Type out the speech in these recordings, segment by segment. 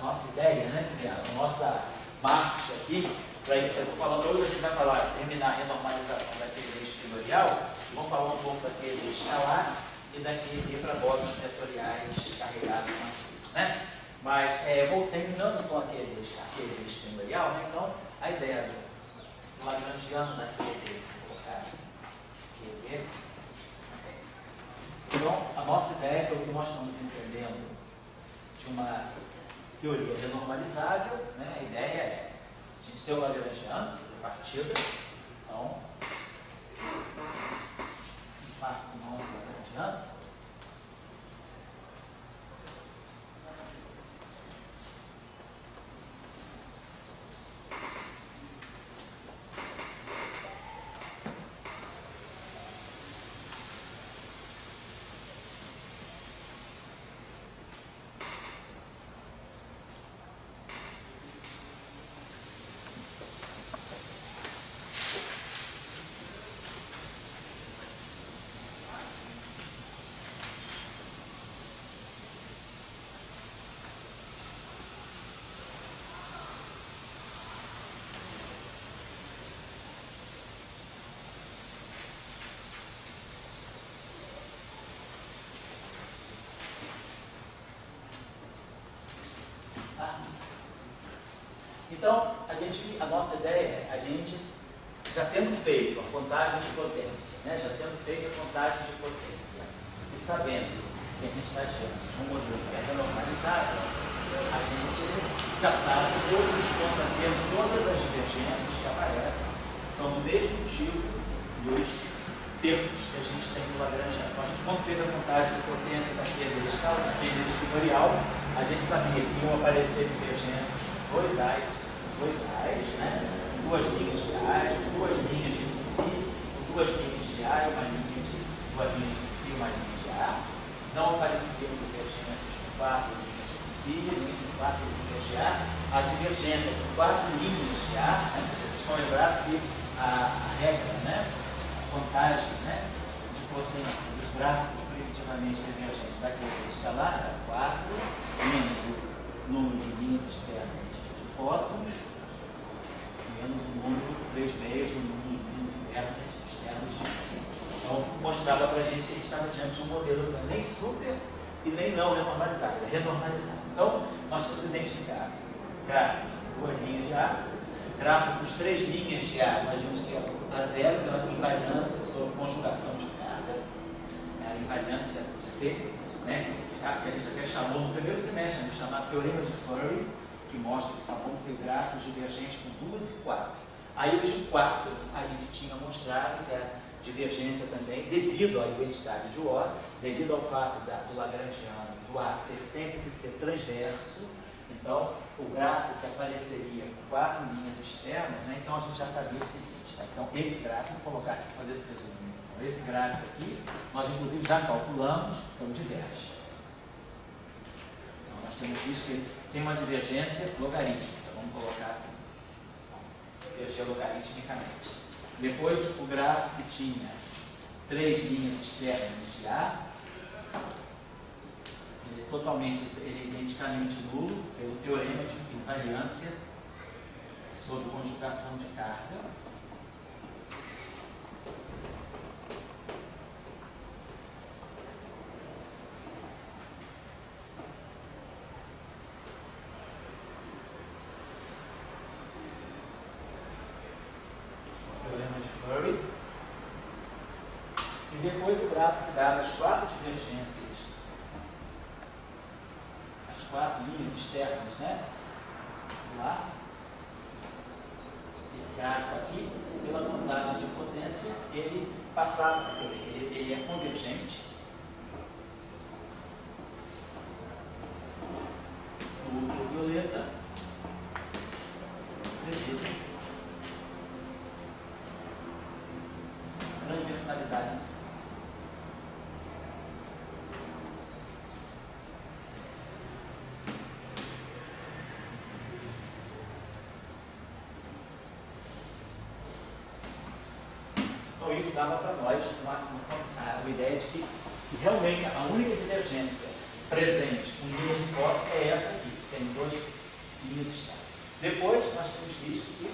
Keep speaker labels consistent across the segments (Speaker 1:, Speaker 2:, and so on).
Speaker 1: nossa ideia, né? A nossa marcha aqui, eu estou falando hoje, a gente vai falar, terminar a renormalização daquele eixo equatorial, e vamos falar um pouco daquele escalar e daquele para bordos vetoriais carregados massivos, né? Mas vou terminando só aquele eixo equatorial, né? Então, a ideia do lagrangiano daquele, vou colocar assim, aquele. Então, a nossa ideia é que o que nós estamos entendendo de uma teoria renormalizável, né? A ideia é a gente ter o lagrangiano de partida, então, parte do nosso lagrangiano. Então, a nossa ideia é a gente, já tendo feito a contagem de potência, né? Já tendo feito a contagem de potência e sabendo que a gente está diante de um modelo que é renormalizável, a gente já sabe todos os contratempos, todas as divergências que aparecem são do mesmo tipo dos termos que a gente tem no Lagrangiano. Então, a gente, quando fez a contagem de potência daquele eixo equatorial, a gente sabia que iam aparecer divergências com dois ais, né? Duas linhas de ais, duas linhas de si, duas linhas de A e duas linhas de si e uma linha de A. Não apareciam divergências com quatro linhas de si, nem com quatro linhas de A. A divergência com quatro linhas de A, né? Vocês estão lembrados que a regra, né? A contagem, né? De potência dos gráficos primitivamente divergentes daquele escalar era 4, menos o número de linhas externas de fótons, menos o número 3 meios, o número de linhas externas de 5. Então, mostrava para a gente que a gente estava diante de um modelo nem super e nem não renormalizado, é renormalizado. Então, nós temos que identificar gráficos com 2 linhas de A, gráficos 3 linhas de A, nós vimos que está zero pela invariância sobre conjugação de carga, a invariância C, né? Que a gente até chamou no primeiro semestre, né? Chamado Teorema de Furry, que mostra que só vão ter gráficos divergentes com 2 e 4. Aí os de 4 a gente tinha mostrado que a divergência também, devido à identidade de O, devido ao fato do Lagrangiano, do A ter sempre que ser transverso, então o gráfico que apareceria com 4 linhas externas, né? Então a gente já sabia o seguinte, tá? Então esse gráfico, vou colocar aqui, fazer esse resumo. Então, esse gráfico aqui, nós inclusive já calculamos, então diverge. Então nós temos visto que ele tem uma divergência logarítmica, vamos colocar assim, divergia logaritmicamente. Depois, o gráfico que tinha 3 linhas externas de A, ele é identicamente nulo pelo teorema de invariância sobre conjugação de carga. E depois o gráfico que dava as 4 divergências, as 4 linhas externas, né? Lá, esse gráfico aqui, pela contagem de potência, ele passava, ele é convergente. O ultravioleta acredita transversalidade. Então isso dava para nós uma ideia de que realmente a única divergência presente com linhas de foco é essa aqui. Tem Depois, nós temos visto que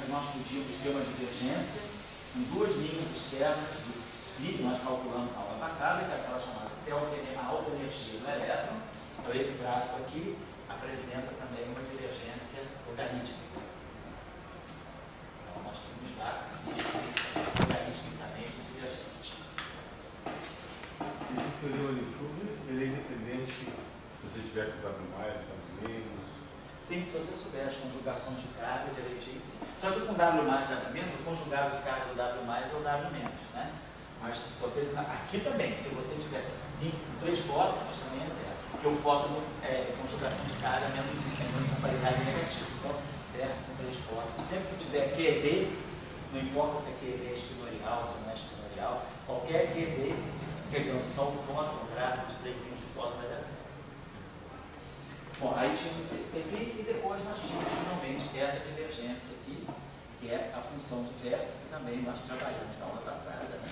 Speaker 1: nós podíamos ter uma divergência em duas linhas externas do psi, que nós calculamos na aula passada, que é aquela chamada alta energia do elétron. Então, esse gráfico aqui apresenta também uma divergência logarítmica. Então, nós temos lá logaritmicamente divergente.
Speaker 2: Esse teorema uniforme, ele é independente se você tiver com W mais, W menos?
Speaker 1: Sim, se você souber as conjugações de carga, direitinho, sim. Só que com W mais e W menos, o conjugado de carga do W mais é o W menos, né? Mas você, aqui também, se você tiver três fótons, também é zero. Porque o fóton é conjugação de carga menos com paridade negativa. Então, desce com três fótons. Sempre que tiver QED, não importa se é QED é espinorial, se não é espinorial, qualquer QED, pegando só o fóton, o gráfico de pretinho de fóton vai dar zero. Bom, aí tínhamos isso aqui e depois nós tínhamos finalmente essa divergência aqui, que é a função de vértice, que também nós trabalhamos na aula passada, né?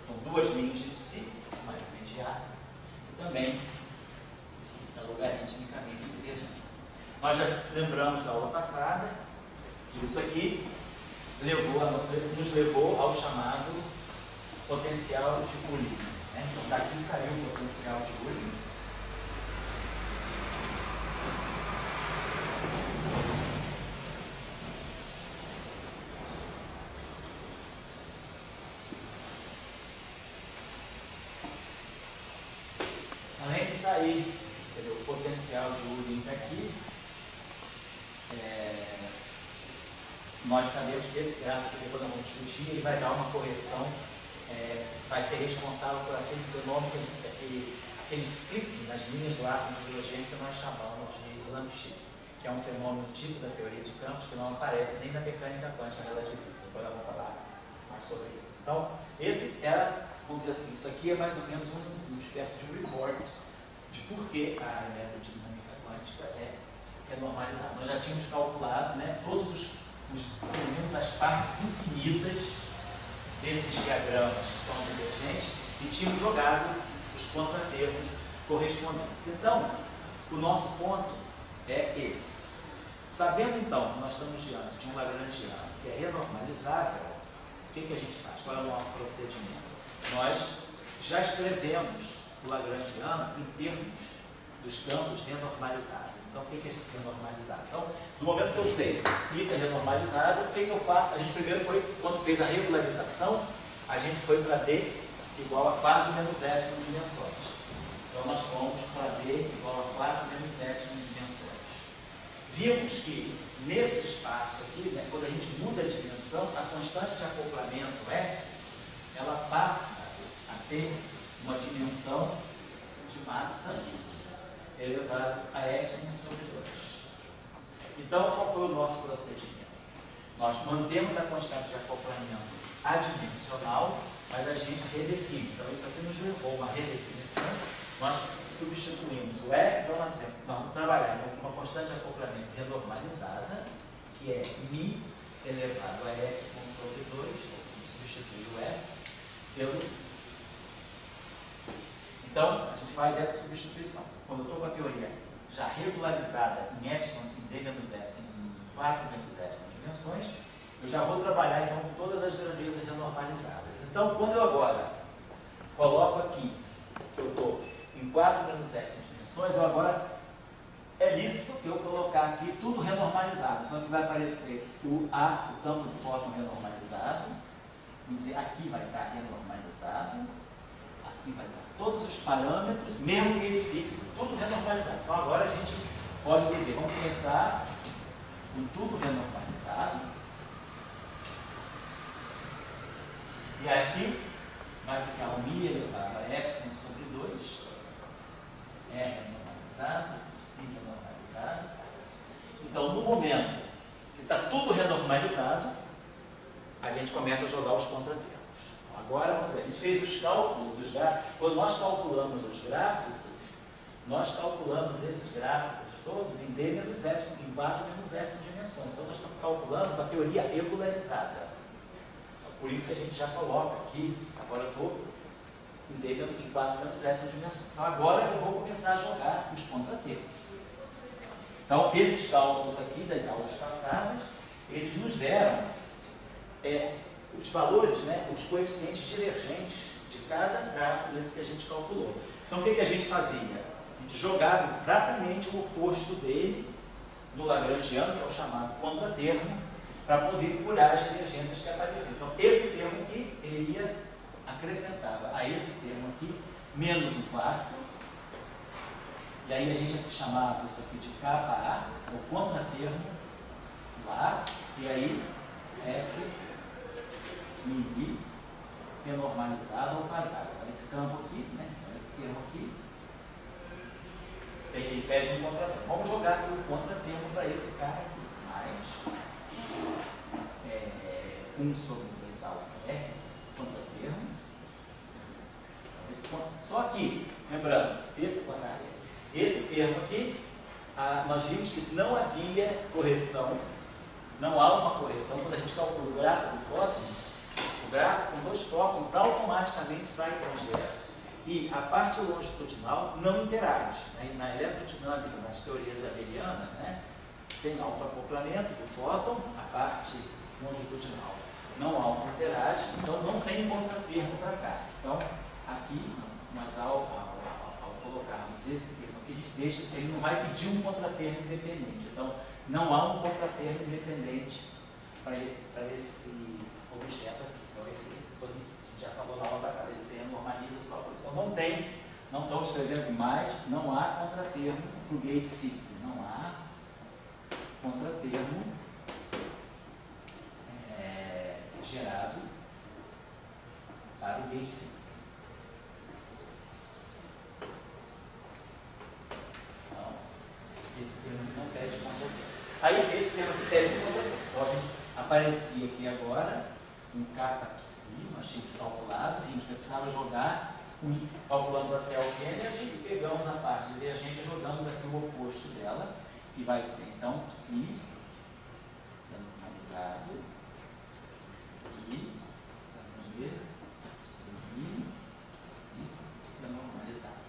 Speaker 1: São duas linhas de psi, mais imediata, e também é logaritmicamente divergente. Nós já lembramos da aula passada que isso aqui nos levou ao chamado potencial de Uli. Né? Então, daqui saiu o potencial de Uli. Além de sair, entendeu, o potencial de Uli aqui, nós sabemos que esse gráfico, depois nós vamos discutir, ele vai dar uma correção, vai ser responsável por aquele fenômeno, aquele splitting nas linhas do átomo de hidrogênio que nós chamamos de Lamb-Chip, que é um fenômeno tipo da teoria de campos que não aparece nem na mecânica quântica relativista. Depois nós vamos falar mais sobre isso. Então, esse era, vamos dizer assim, isso aqui é mais ou menos uma espécie de report de por que a eletrodinâmica quântica é normalizada. Nós já tínhamos calculado, né, todos pelo menos as partes infinitas desses diagramas que são divergentes e tínhamos jogado os contratermos correspondentes. Então, o nosso ponto é esse. Sabendo então que nós estamos diante de um lagrangiano que é renormalizável, o que a gente faz? Qual é o nosso procedimento? Nós já escrevemos o lagrangiano em termos dos campos renormalizados. Então, o que a gente renormalizar? Então, no momento que eu sei que isso é renormalizado, o que eu faço? A gente primeiro foi, quando fez a regularização, a gente foi para D igual a 4 menos epsilon dimensões. Então, nós fomos para D igual a 4 menos epsilon dimensões. Vimos que nesse espaço aqui, né, quando a gente muda a dimensão, a constante de acoplamento ela passa a ter uma dimensão de massa elevado a epsilon sobre 2. Então, qual foi o nosso procedimento? Nós mantemos a constante de acoplamento adimensional, mas a gente redefine. Então, isso aqui nos levou a uma redefinição. Nós substituímos o E, então nós vamos trabalhar com uma constante de acoplamento renormalizada, que é μ elevado a epsilon sobre 2, vamos substituir o E pelo... Então, a gente faz essa substituição. Quando eu estou com a teoria já regularizada em epsilon, em D menos E, em 4 menos epsilon dimensões, eu já vou trabalhar então com todas as grandezas renormalizadas. Então, quando eu agora coloco aqui que eu estou em 4 menos epsilon dimensões, eu agora é lícito eu colocar aqui tudo renormalizado. Então, aqui vai aparecer o campo de fóton renormalizado. Vamos dizer, aqui vai estar renormalizado. Aqui vai estar todos os parâmetros, mesmo que ele fixe, tudo renormalizado. Então agora a gente pode dizer, vamos começar com tudo renormalizado. E aqui vai ficar o μ elevado a epsilon sobre 2, R renormalizado, ψ renormalizado. Então, no momento que está tudo renormalizado, a gente começa a jogar os contratermos. Agora, vamos dizer, a gente fez os cálculos dos gráficos. Quando nós calculamos os gráficos, nós calculamos esses gráficos todos em D menos epsilon, em 4 menos epsilon dimensões. Então, nós estamos calculando com a teoria regularizada. Por isso que a gente já coloca aqui, agora eu estou em 4 menos 0 dimensões. Então agora eu vou começar a jogar os contratermos. Então esses cálculos aqui das aulas passadas, eles nos deram os valores, né, os coeficientes divergentes de cada gráfico desse que a gente calculou. Então o que a gente fazia? A gente jogava exatamente o oposto dele no lagrangiano, que é o chamado contratermo, para poder curar as divergências que apareciam. Então esse termo aqui, ele acrescentava a esse termo aqui menos um quarto, e aí a gente chamava isso aqui de KA, o contratermo lá, e aí F μi renormalizado ao quadrado. Então, esse campo aqui, né, esse termo aqui, ele pede um contratermo. Vamos jogar aqui o contratermo para esse cara aqui, mais 1 sobre 2 alfa R, contratermo. Só aqui, lembrando, esse termo aqui, nós vimos que não havia correção, não há uma correção. Quando a gente calcula o gráfico do fóton, o gráfico com 2 fótons automaticamente sai transverso e a parte longitudinal não interage. Na eletrodinâmica, nas teorias abelianas, né, sem autoacoplamento do fóton, a parte longitudinal não autointerage, então não tem contratermo para cá. Então, aqui, nós ao colocarmos esse termo aqui, a gente deixa, ele não vai pedir um contratermo independente. Então, não há um contratermo independente para esse objeto aqui. Então, a gente já falou na aula passada, ele se renormaliza só por isso. Então, não estou escrevendo mais, não há contratermo para o gate fixe. Não há contratermo gerado para o gate fixe. Então, esse termo não pede contratermo. Aí, esse termo que pede contratermo. Então, a gente aparecia aqui agora um kappa psi, nós tínhamos calculado, vimos que precisava jogar, calculamos a self-energy e pegamos a parte divergente e jogamos aqui o oposto dela, que vai ser então psi normalizado e, vamos ver, psi normalizado.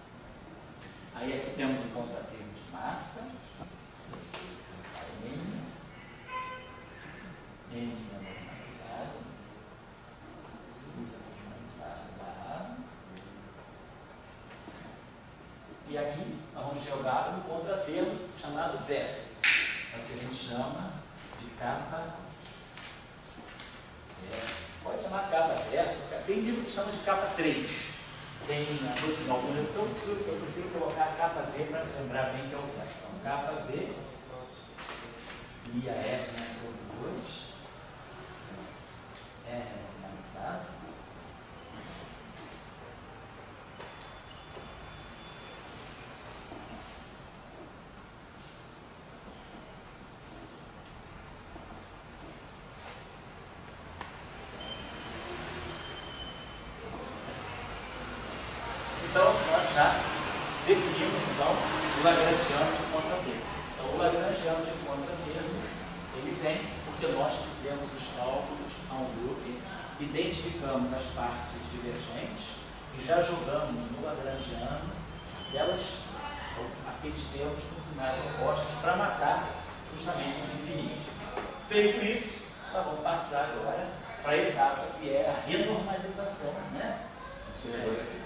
Speaker 1: Aí aqui temos um contratermo de massa, N normalizado, psi normalizado lá. E aqui nós vamos jogar um contratermo chamado vértice, é o que a gente chama de capa vértice. Pode chamar capa vértice, tem livro que chama de capa 3. Tem a posição, eu prefiro colocar capa V para lembrar bem que é o vértice. Então, capa V, e a epsilon sobre 2, é normalizado. Então, nós já definimos então, o lagrangiano de contratermo. Então, o lagrangiano de contratermo, ele vem porque nós fizemos os cálculos a um loop, identificamos as partes divergentes e já jogamos no lagrangiano aqueles termos com sinais opostos para matar justamente os infinitos. Feito isso, nós vamos passar agora para a etapa que é a renormalização, né?
Speaker 2: Isso aí agora é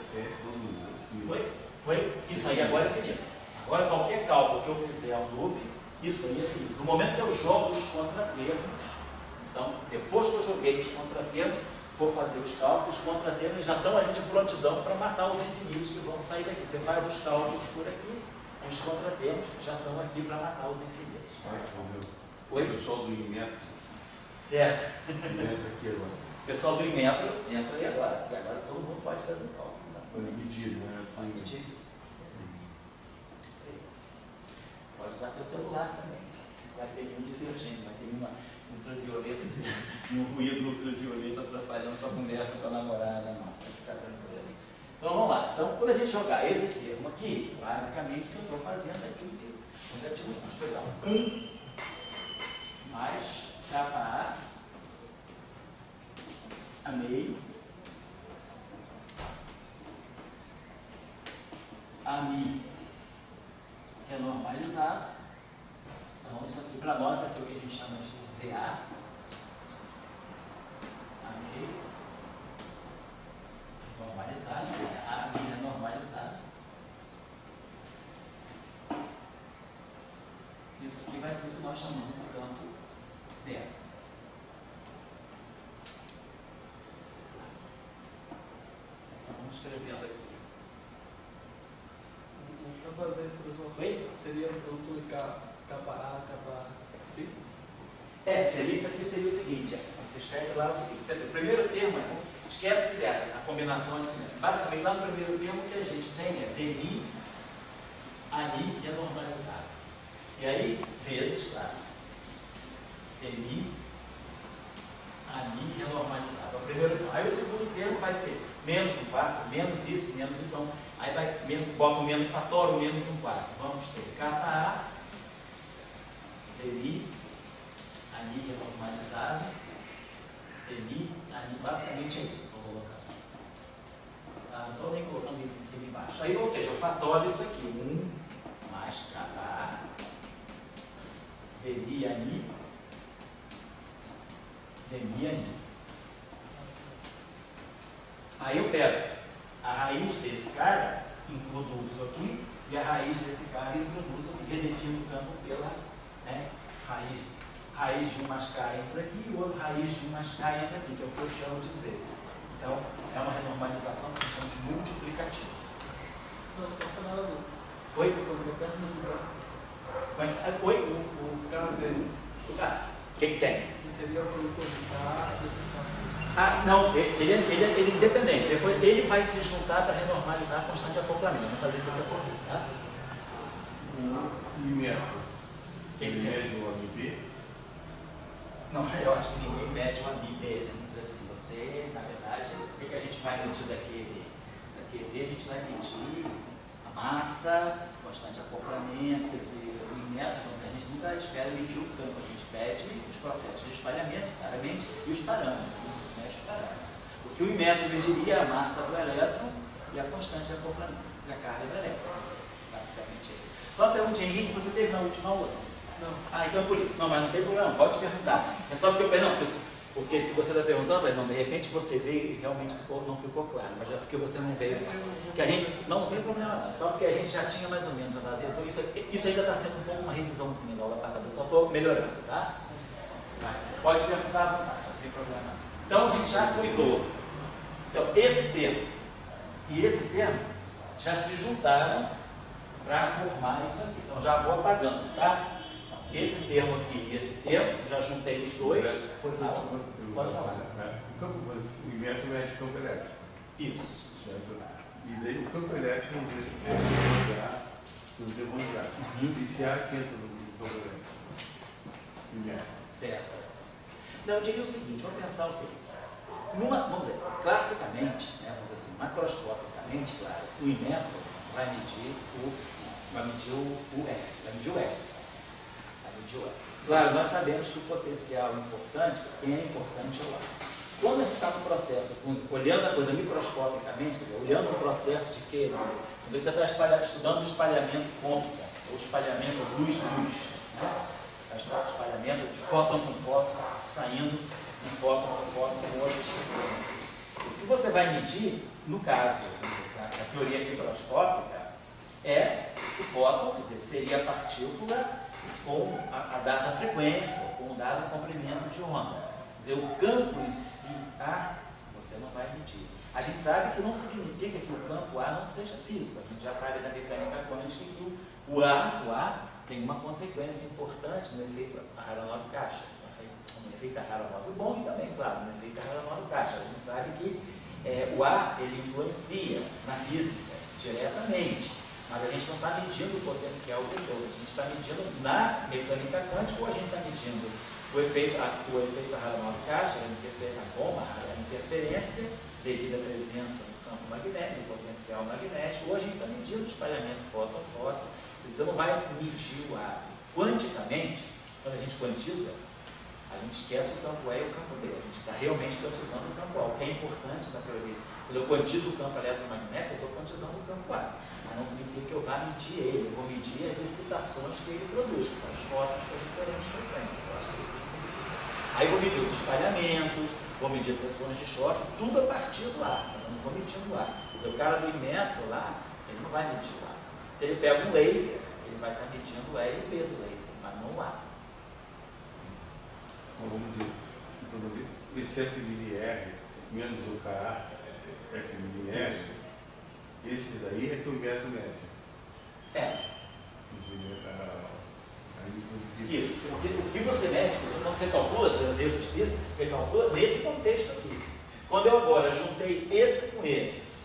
Speaker 1: Foi? Isso aí agora é finito. Agora qualquer cálculo que eu fizer ao loop, isso aí é finito. No momento que eu jogo os contratermos, então, depois que eu joguei os contratermos, for fazer os cálculos, os contratermos já estão ali de prontidão para matar os infinitos que vão sair daqui. Você faz os cálculos por aqui, os contratermos já estão aqui para matar os infinitos.
Speaker 2: Oi, pessoal do Inmetro.
Speaker 1: Certo.
Speaker 2: Inmetro aqui agora.
Speaker 1: O pessoal do Inmetro entra aí agora, porque agora todo mundo pode fazer cálculos.
Speaker 2: Pode medir, né?
Speaker 1: Pode medir. Pode usar teu celular também. Vai ter nenhum divergente, vai ter nenhuma ultravioleta, um ruído ultravioleta atrapalhando sua conversa com a namorada, não. Pode ficar tranquilo. Então vamos lá. Então, quando a gente jogar esse termo aqui, basicamente o que eu estou fazendo é aquilo que eu já tive. Vamos pegar 1 mais kappa a meio AMI renormalizado. Então, isso aqui para nós vai ser o que a gente chama de ZA. AMI normalizado, AMI renormalizado. Isso aqui vai ser o que nós chamamos de campo beta. Então, vamos escrevendo aqui.
Speaker 3: O campo beta,
Speaker 1: Oi?
Speaker 3: seria o campo capa A, capa B?
Speaker 1: Seria isso aqui, seria o seguinte, você escreve lá o seguinte, o primeiro termo, esquece dela, a combinação de cima. Basicamente, lá no primeiro termo, o que a gente tem é DNI, ANI renormalizado. E aí, vezes, claro, DNI, ANI renormalizado. O primeiro termo. Aí o segundo termo vai ser menos 1 quarto, menos isso, menos então. Aí vai, bota o menos fator, o menos 1 quarto. Vamos ter capa A, DNI, ANI renormalizado, DNI, ANI, basicamente é isso que eu vou colocar. Tá? Não estou nem colocando isso em cima e embaixo. Aí, ou seja, eu fatório isso aqui, 1 mais capa A, DNI, ANI, DNI, ANI. Aí eu pego a raiz desse cara, introduzo aqui, e a raiz desse cara introduzo aqui, redefino o campo pela raiz de 1 mais K entra aqui, e o outro raiz de 1 mais K entra aqui, que é o que eu chamo de Z. Então, é uma renormalização que a gente chama de multiplicativa.
Speaker 3: Não, não está nada não.
Speaker 1: Oi?
Speaker 3: Estou colocando nos braços.
Speaker 1: Oi?
Speaker 3: O carro dele.
Speaker 1: O que tem?
Speaker 3: Se seria para eu contar esse
Speaker 1: Não, ele é independente. Depois ele vai se juntar para renormalizar a constante de acoplamento. Vamos fazer isso daqui a pouco, tá?
Speaker 2: E método? Ele mede o AMB?
Speaker 1: Não, eu acho que ninguém mede uma MIB. Vamos dizer assim, você, na verdade, o que a gente vai medir daquele D? A gente vai medir a massa, constante de acoplamento, quer dizer, o método, a gente nunca espera medir o campo, a gente pede os processos de espalhamento, claramente, e os parâmetros. O que o método mediria é a massa do elétron e a constante de acoplamento, e a carga do elétron. Basicamente é isso. Só uma pergunta, Henrique, você teve na última aula? Não. Então é por isso. Não, mas não tem problema, pode perguntar. É só porque porque se você está perguntando, não, de repente você veio e realmente não ficou claro, mas já porque você não veio. Que a gente, não tem problema, não. Só porque a gente já tinha mais ou menos a base. Então isso ainda está sendo um pouco uma revisãozinha da aula passada, eu só estou melhorando, tá? Pode perguntar à vontade, não tem problema. Então a gente já cuidou. Então esse termo e esse termo já se juntaram para formar isso aqui. Então já vou apagando, tá? Esse termo aqui e esse termo, já juntei os dois.
Speaker 2: Pode falar. O método mede campo elétrico.
Speaker 1: Isso.
Speaker 2: Certo? E daí o campo elétrico não demonstrar. E se há que entra no campo elétrico?
Speaker 1: Certo. Não, eu diria o seguinte, vamos pensar o seguinte. Vamos dizer, classicamente, vamos dizer assim, macroscopicamente, claro, o método vai medir o psi, vai medir o F, vai medir o F. Claro, nós sabemos que o potencial importante, quem é importante é o ar. Quando a gente está no processo, olhando a coisa microscopicamente, olhando o processo de que você está estudando o espalhamento quântico, o espalhamento luz-luz, né? Está o espalhamento de fóton com fóton, saindo de fóton com fóton com outras frequências. O que você vai medir, no caso da teoria microscópica, é o fóton, quer dizer, seria a partícula com a dada frequência, com o dado comprimento de onda. Quer dizer, o campo em si, você não vai medir. A gente sabe que não significa que o campo A não seja físico. A gente já sabe da mecânica quântica que o ar tem uma consequência importante no efeito Aharonov-Kasha. No efeito Aharonov bom e também, claro, no efeito Aharonov-Kasha. A gente sabe que o ar ele influencia na física diretamente. Mas a gente não está medindo o potencial do todo, a gente está medindo na mecânica quântica ou a gente está medindo o efeito Aharonov-Kasha, a interferência devido à presença do campo magnético, do potencial magnético, ou a gente está medindo o espalhamento fóton-fóton. Você não vai medir o ar. Quanticamente, quando a gente quantiza, a gente esquece o campo E e o campo B. A gente está realmente quantizando o campo A, o que é importante na teoria. Quando eu quantizo o campo eletromagnético, eu estou quantizando o campo A. Mas não significa significa que eu vá medir ele, eu vou medir as excitações que ele produz, que são os fótons com diferentes frequências. Eu acho que isso é isso. Aí vou medir os espalhamentos, vou medir as seções de choque, tudo a partir do ar, eu não vou medindo lá. Quer dizer, o cara do imetro lá, ele não vai medir lá. Se ele pega um laser, ele vai estar medindo o E e o B do laser, mas não o A.
Speaker 2: Então, vamos dizer, esse FMR menos o KA, FMR, esse daí é que o metro mede.
Speaker 1: É.
Speaker 2: Aí,
Speaker 1: Isso. O que você mede, então você calcula as grandezas disso, você calcula nesse contexto aqui. Quando eu agora juntei esse com esse,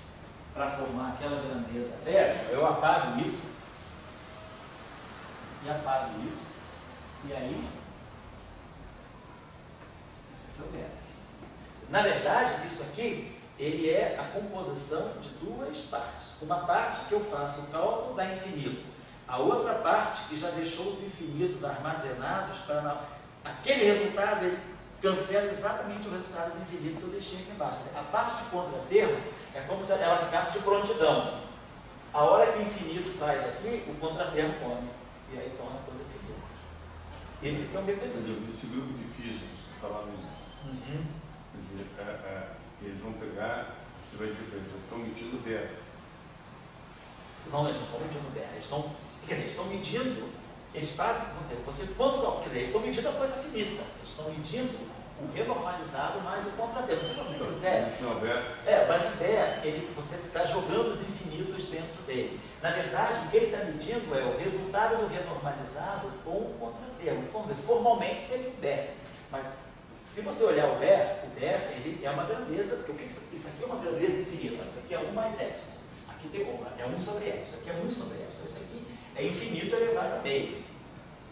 Speaker 1: para formar aquela grandeza beta, eu apago isso, e apago isso, e aí, isso aqui é o beta. Na verdade, isso aqui, ele é a composição de duas partes. Uma parte que eu faço o cálculo da infinito, a outra parte que já deixou os infinitos armazenados para aquele resultado, ele cancela exatamente o resultado do infinito que eu deixei aqui embaixo. A parte de contratermo é como se ela ficasse de prontidão. A hora que o infinito sai daqui, o contratermo come. E aí torna a coisa finita. Esse aqui é o mecanismo.
Speaker 2: Esse grupo de físicos que está lá no... eles vão pegar, você vai dizer, eles estão medindo beta.
Speaker 1: Não, eles não estão medindo beta. Eles estão medindo, eles fazem, vamos dizer, você quando, quer dizer, eles estão medindo a coisa finita. Eles estão medindo o renormalizado mais o contratempo. Se você quiser. Mas o beta, você está jogando os infinitos dentro dele. Na verdade, o que ele está medindo é o resultado do renormalizado com o contratempo. Formalmente seria o beta. Mas se você olhar o Ber, ele é uma grandeza, porque isso aqui é uma grandeza infinita, isso aqui é 1 mais epsilon. Aqui tem é 1 sobre epsilon, isso aqui é 1 sobre epsilon, isso aqui é infinito elevado a meio.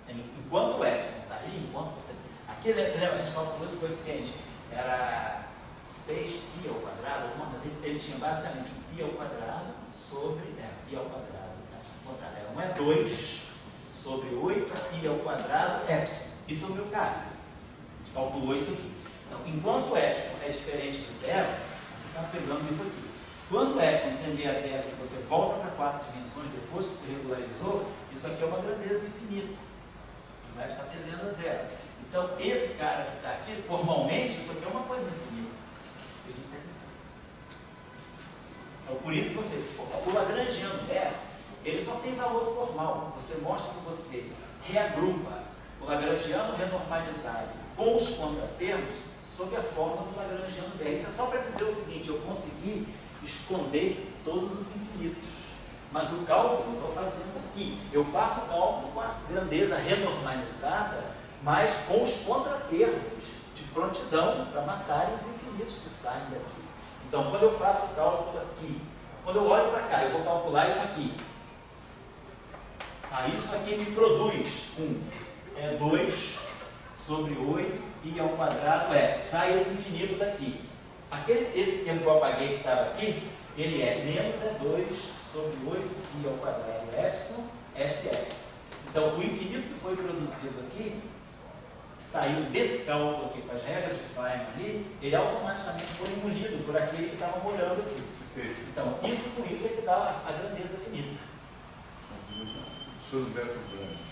Speaker 1: Enquanto o epsilon está aí, enquanto você... Aqui, né, você lembra, a gente calculou esse coeficiente, era 6π ao quadrado, não, mas ele tinha basicamente um π ao quadrado sobre... π ao quadrado, né? 1 é 2 sobre 8π ao quadrado epsilon. Isso é o meu cargo. Calculou isso aqui. Então, enquanto o epsilon é diferente de zero, você está pegando isso aqui. Quando o epsilon tender a zero, que você volta para 4 dimensões depois que se regularizou, isso aqui é uma grandeza infinita. O epsilon está tendendo a zero. Então, esse cara que está aqui, formalmente, isso aqui é uma coisa infinita. Que a gente está dizendo. Então, por isso que o Lagrangiano ele só tem valor formal. Você mostra que você reagrupa o Lagrangiano renormalizado com os contratermos sob a forma do Lagrangiano BR. Isso é só para dizer o seguinte, eu consegui esconder todos os infinitos. Mas o cálculo eu estou fazendo aqui. Eu faço o cálculo com a grandeza renormalizada, mas com os contratermos de prontidão para matar os infinitos que saem daqui. Então, quando eu faço o cálculo aqui, quando eu olho para cá, eu vou calcular isso aqui. Aí isso aqui me produz 2 sobre 8π ao quadrado epsilon. Sai esse infinito daqui. Esse termo que eu apaguei que estava aqui, ele é menos 2 sobre 8π ao quadrado epsilon FF. Então, o infinito que foi produzido aqui, saiu desse cálculo aqui com as regras de Feynman ali, ele automaticamente foi engolido por aquele que estava molhando aqui. Então, com isso é que dá a grandeza finita.
Speaker 2: Sobre Beto Brandt,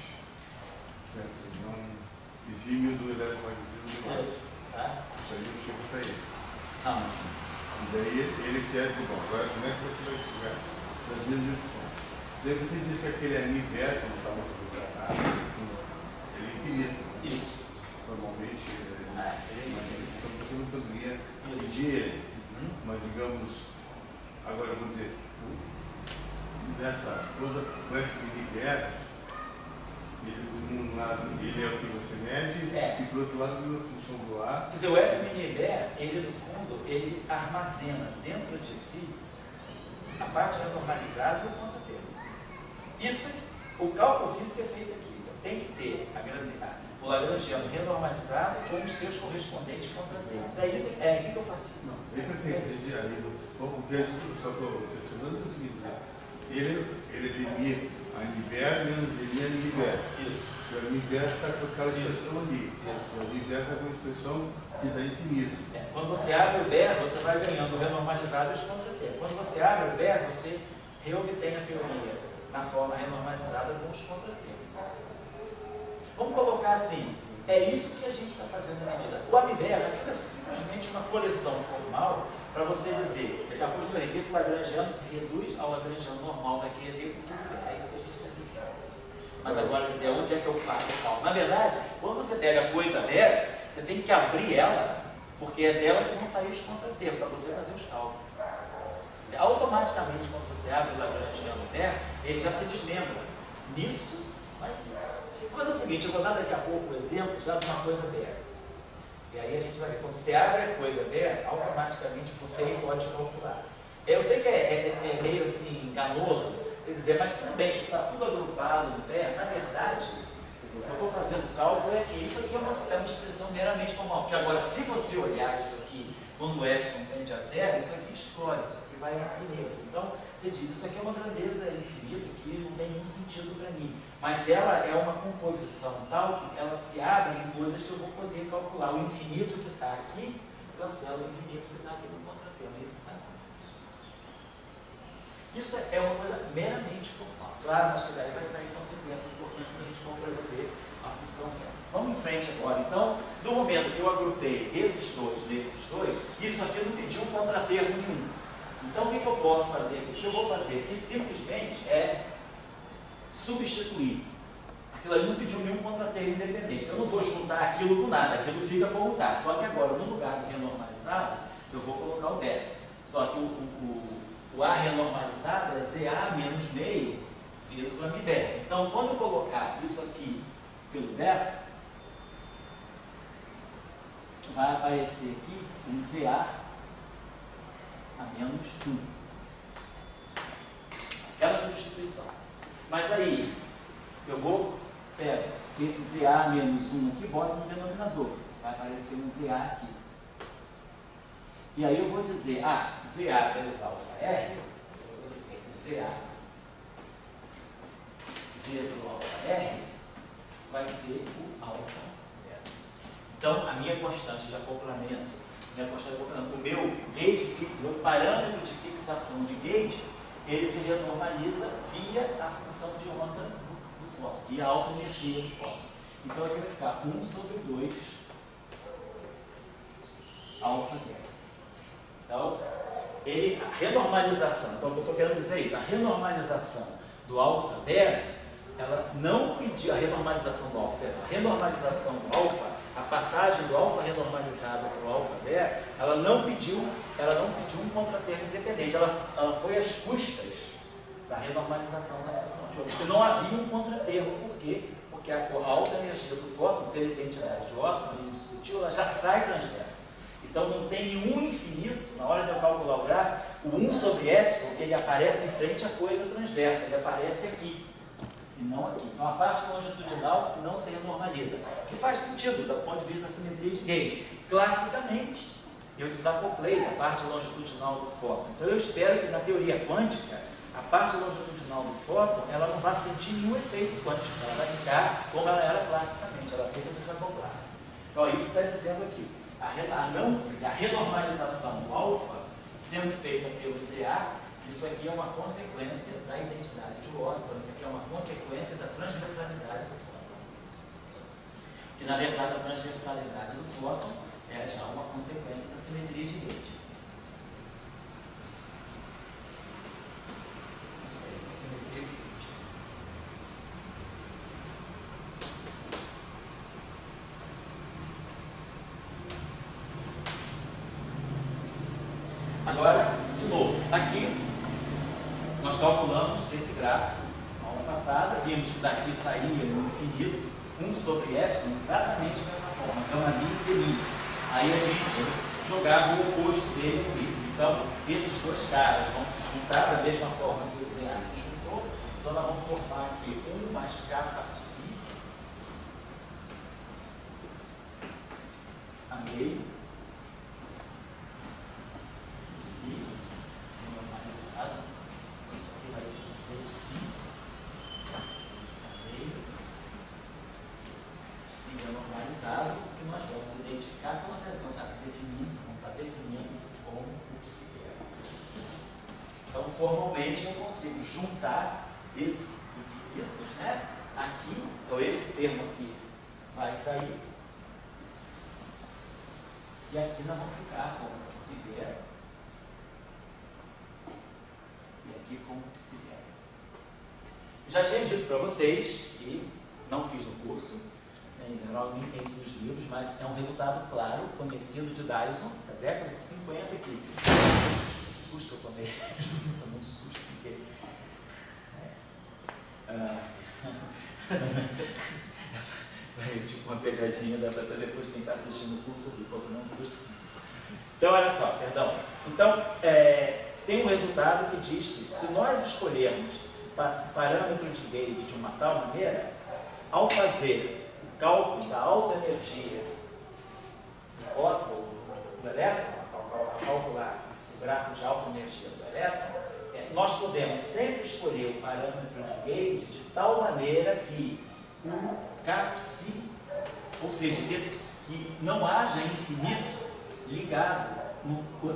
Speaker 2: exímio do eletromagnetismo.
Speaker 1: Isso
Speaker 2: aí eu chego para ele.
Speaker 1: Não.
Speaker 2: E daí ele quer dizer, bom, agora como é que você vai chegar nas minhas medições? Daí você diz que aquele aniverso não está muito tratado, ele é infinito.
Speaker 1: Isso.
Speaker 2: Normalmente, você não poderia medir ele. Mas digamos, agora vamos dizer, nessa coisa, o FMR, de um lado ele é o que você mede, e por outro lado ele é a função do ar.
Speaker 1: Quer dizer, o FMNB, ele no fundo, ele armazena dentro de si a parte renormalizada e o contratempo. Isso, o cálculo físico é feito aqui. Eu tenho que ter o Lagrangiano renormalizado com os seus correspondentes contratempos. É isso, aqui que eu faço isso.
Speaker 2: Não, é perfeito. O que eu só estou questionando é o seguinte, né? Ele delimia a Niber menos delimia a Niber.
Speaker 1: Isso.
Speaker 2: O Niber está com aquela direção ali. O Niber está com a expressão que dá infinito.
Speaker 1: Quando você abre o BER, você vai ganhando o renormalizado e os contratempos. Quando você abre o BER, você reobtém a teoria colocar assim, é isso que a gente está fazendo na medida. O AMBER é simplesmente uma coleção formal para você dizer, daqui a pouco que esse lagrangiano se reduz ao lagrangiano normal daquele ali por tudo. É isso que a gente está dizendo. Mas agora dizer, onde é que eu faço o cálculo? Na verdade, quando você pega a coisa velha, você tem que abrir ela, porque é dela que vão sair os contratempos, para você fazer os cálculos. Automaticamente, quando você abre o lagrangiano velho, ele já se desmembra. Nisso, faz isso. Vou fazer o seguinte, eu vou dar daqui a pouco um exemplo já de uma coisa velha. E aí a gente vai ver, quando você abre a coisa velha, automaticamente você pode calcular. Eu sei que é meio assim enganoso você dizer, mas tudo bem, se está tudo agrupado no pé, na verdade, eu estou fazendo cálculo é que isso aqui é uma expressão meramente formal. Porque agora, se você olhar isso aqui, quando o epsilon tende a zero, isso aqui explode, isso aqui vai infinito. Então, você diz, isso aqui é uma grandeza infinita que não tem nenhum sentido para mim. Mas ela é uma composição tal que ela se abre em coisas que eu vou poder calcular. O infinito que está aqui, cancela o infinito que está aqui no contratempo. Isso está acontecendo. Isso é uma coisa meramente formal. Claro, mas que daí vai sair consequência importante para a gente compreender a função dela. Vamos em frente agora. Então, do momento que eu agrupei esses dois desses dois, isso aqui não pediu um contratermo nenhum. Então, o que eu posso fazer? O que eu vou fazer aqui simplesmente é substituir. Aquilo ali não pediu nenhum contratermo independente. Eu não vou juntar aquilo com nada, aquilo fica como está. Só que agora, no lugar do renormalizado, eu vou colocar o beta. Só que o A renormalizado é ZA menos meio vezes o AMBER. Então, quando eu colocar isso aqui pelo beta, vai aparecer aqui um ZA a menos 1. Aquela substituição. Mas aí, eu vou pegar esse ZA menos 1 aqui, bota no denominador. Vai aparecer um ZA aqui. E aí eu vou dizer, ZA vezes alfa R, ZA vezes o alfa R, vai ser o alfa R. Então, a minha constante de acoplamento, o meu parâmetro de fixação de gauge, ele se renormaliza via a função de onda do fóton, via a autometria do fóton. Então, aqui vai ficar 1 sobre 2 alfa R. Então, a renormalização, então o que eu estou querendo dizer é isso, a renormalização do alfa beta, ela não pediu, a renormalização do alfa beta, a renormalização do alfa, a passagem do alfa renormalizado para o alfa beta, ela não pediu um contratermo independente, ela foi às custas da renormalização da função de onda, porque não havia um contratermo, por quê? Porque a alta energia do fóton, pela identidade de Orton, a gente discutiu, ela já sai transversa. Então não tem nenhum infinito, na hora de eu calcular o gráfico, o 1 sobre epsilon, ele aparece em frente à coisa transversa, ele aparece aqui, e não aqui. Então a parte longitudinal não se renormaliza, que faz sentido do ponto de vista da simetria de gauge. Classicamente, eu desacoplei a parte longitudinal do fóton. Então eu espero que na teoria quântica, a parte longitudinal do fóton, ela não vai sentir nenhum efeito quântico, ela vai ficar como ela era classicamente, ela fica desacoplada. Então isso está dizendo aqui. A renormalização do alfa sendo feita pelo ZA, isso aqui é uma consequência da identidade de Orton, então isso aqui é uma consequência da transversalidade do fóton. Que na verdade a transversalidade do fóton é já uma consequência da simetria de gauge. Agora, de novo, aqui nós calculamos esse gráfico. Na aula passada, vimos que daqui saía no infinito 1 sobre epsilon exatamente dessa forma. Então, ali teria. Aí a gente jogava o oposto dele no livro. Então, esses dois caras vão se juntar da mesma forma que o ZA se juntou. Então, nós vamos formar aqui 1 mais kappa psi a meio. Normalizado, isso aqui vai ser psi, psi é normalizado, o que nós vamos identificar como está definindo como o psi é. Então, formalmente, eu consigo juntar esses infinitos, né? Aqui, então esse termo aqui sair. E aqui nós vamos ficar com psi zero. E aqui com psi zero. Já tinha dito para vocês, e não fiz no curso, em geral nem tem isso nos livros, mas é um resultado claro, conhecido de Dyson, da década de 50 aqui. Susto que eu tomei. Tomei um susto sem querer. Tipo uma pegadinha, dá para depois quem está assistindo o curso aqui, pô, tomei um susto. Então, olha só, perdão. Então, tem um resultado que diz que se nós escolhermos o parâmetro de gauge de uma tal maneira, ao fazer o cálculo da alta energia do fóton, do elétron, ao calcular o gráfico de alta energia do elétron, nós podemos sempre escolher o parâmetro de gauge de tal maneira que o Kpsi, ou seja, que não haja infinito ligado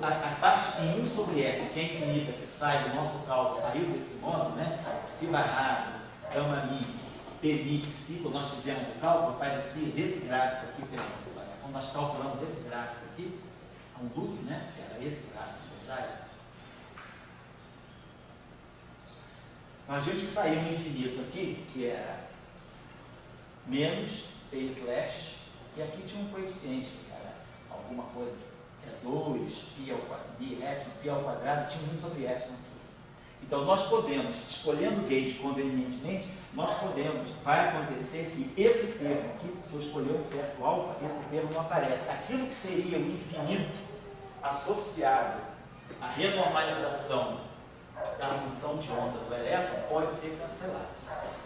Speaker 1: a parte em 1 sobre S, que é infinita, que sai do nosso cálculo, saiu desse modo, né? Psi barrado, gama mi, Pmi, psi, quando nós fizemos o cálculo, aparecia desse gráfico aqui, quando nós calculamos esse gráfico aqui, um loop, né? Era esse gráfico, na verdade. Nós vimos que saiu um infinito aqui, que era menos P slash, e aqui tinha um coeficiente, que era alguma coisa, 2, π ao quadrado, π ao quadrado, tinha 1 sobre epsilon aqui. Então, nós podemos, escolhendo o gauge convenientemente, nós podemos, vai acontecer que esse termo aqui, se eu escolher um certo alfa, esse termo não aparece. Aquilo que seria o infinito associado à renormalização da função de onda do elétron pode ser cancelado.